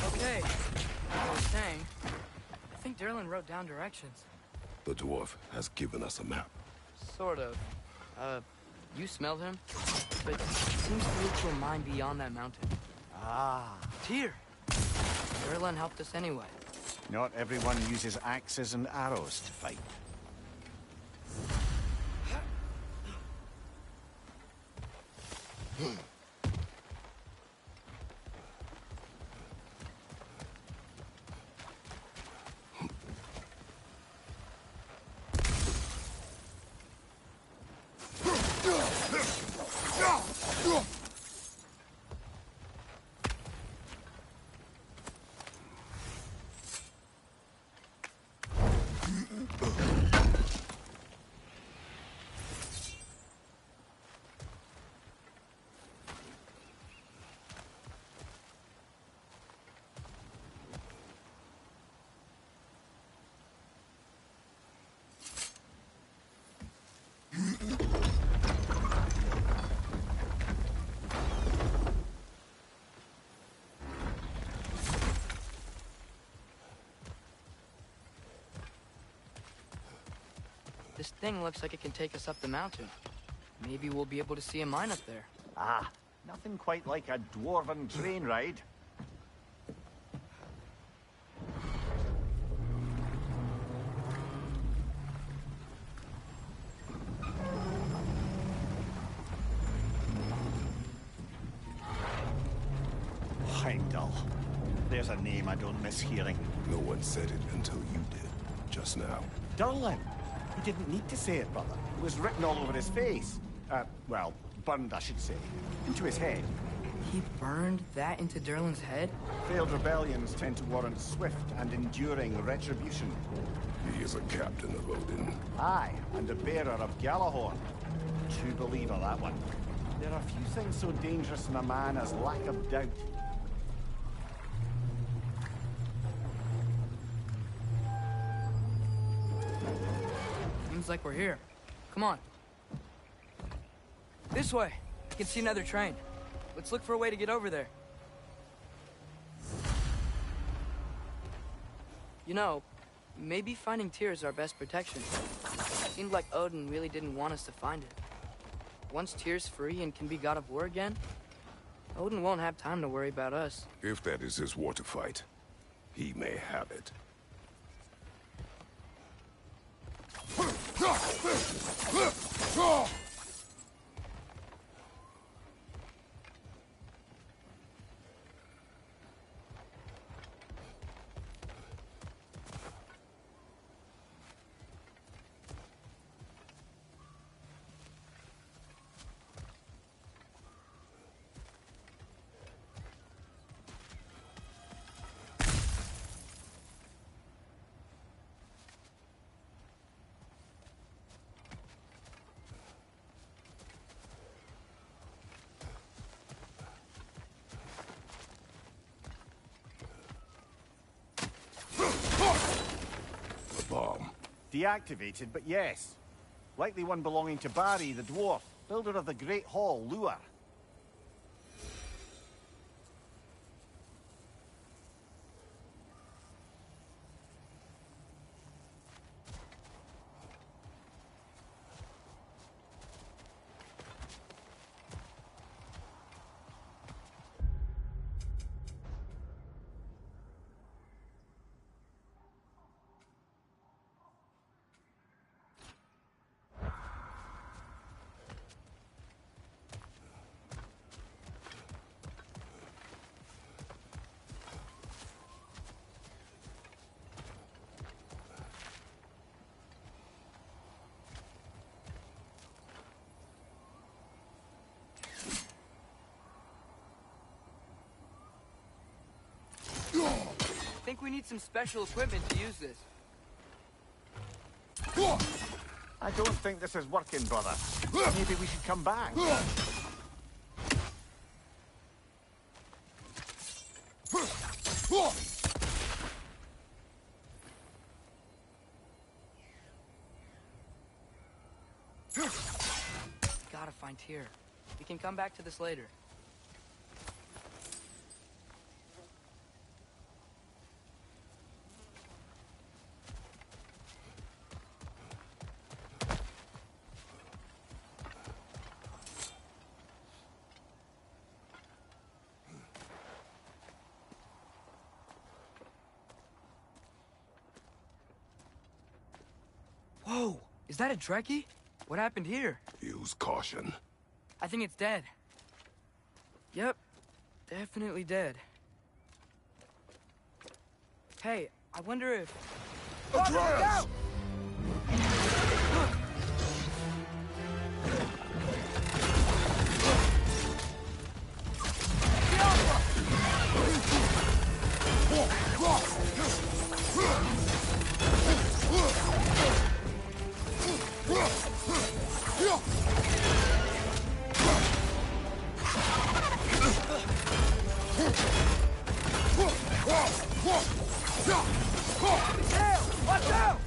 Okay, like I was saying, I think Derlin wrote down directions. The dwarf has given us a map. Sort of. You smelled him, but it seems to lead to a mine beyond that mountain. Ah. Tyr! Derlin helped us anyway. Not everyone uses axes and arrows to fight. This thing looks like it can take us up the mountain. Maybe we'll be able to see a mine up there. Ah, nothing quite like a dwarven train ride. Heimdall. There's a name I don't miss hearing. No one said it until you did, just now. Durlin. He didn't need to say it, brother. It was written all over his face. Well, burned, I should say. Into his head. He burned that into Derlin's head? Failed rebellions tend to warrant swift and enduring retribution. He is a captain of Odin. Aye, and a bearer of Gjallarhorn. True believer, that one. There are few things so dangerous in a man as lack of doubt. Seems like we're here. Come on. This way. I can see another train. Let's look for a way to get over there. You know, maybe finding Tyr is our best protection. Seemed like Odin really didn't want us to find it. Once Tyr's free and can be god of war again, Odin won't have time to worry about us. If that is his war to fight, he may have it. deactivated, but yes. Likely one belonging to Barry, the dwarf, builder of the Great Hall, Lure. I think we need some special equipment to use this. I don't think this is working, brother. Maybe we should come back. Gotta find Tyr. We can come back to this later. Whoa! Is that a Trekkie? What happened here? Use caution. I think it's dead. Yep. Definitely dead. Hey, I wonder if... Atreus! Watch out!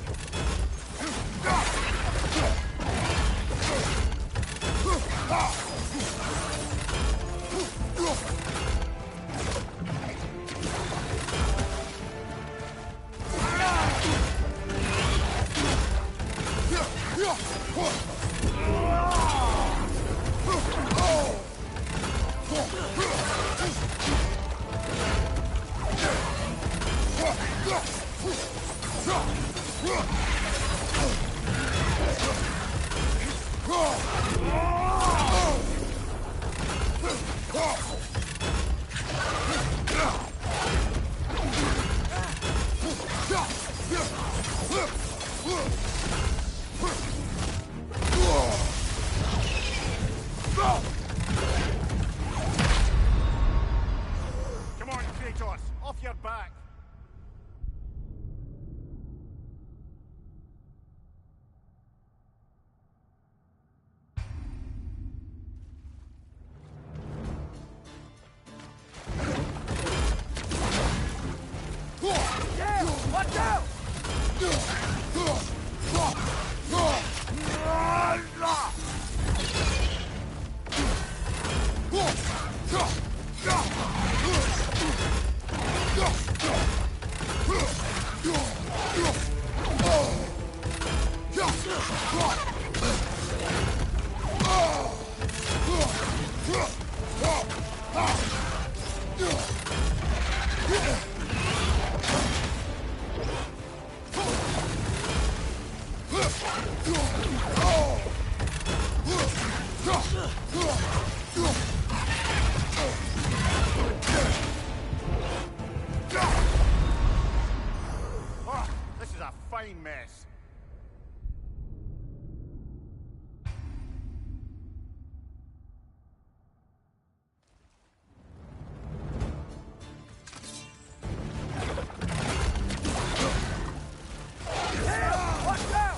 Come on, Kratos, off your back. Watch out! Oh, this is a fine mess. Watch out!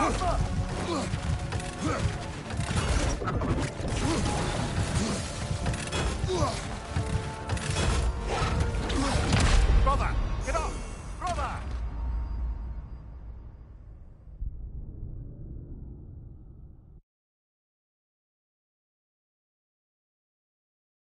Alpha!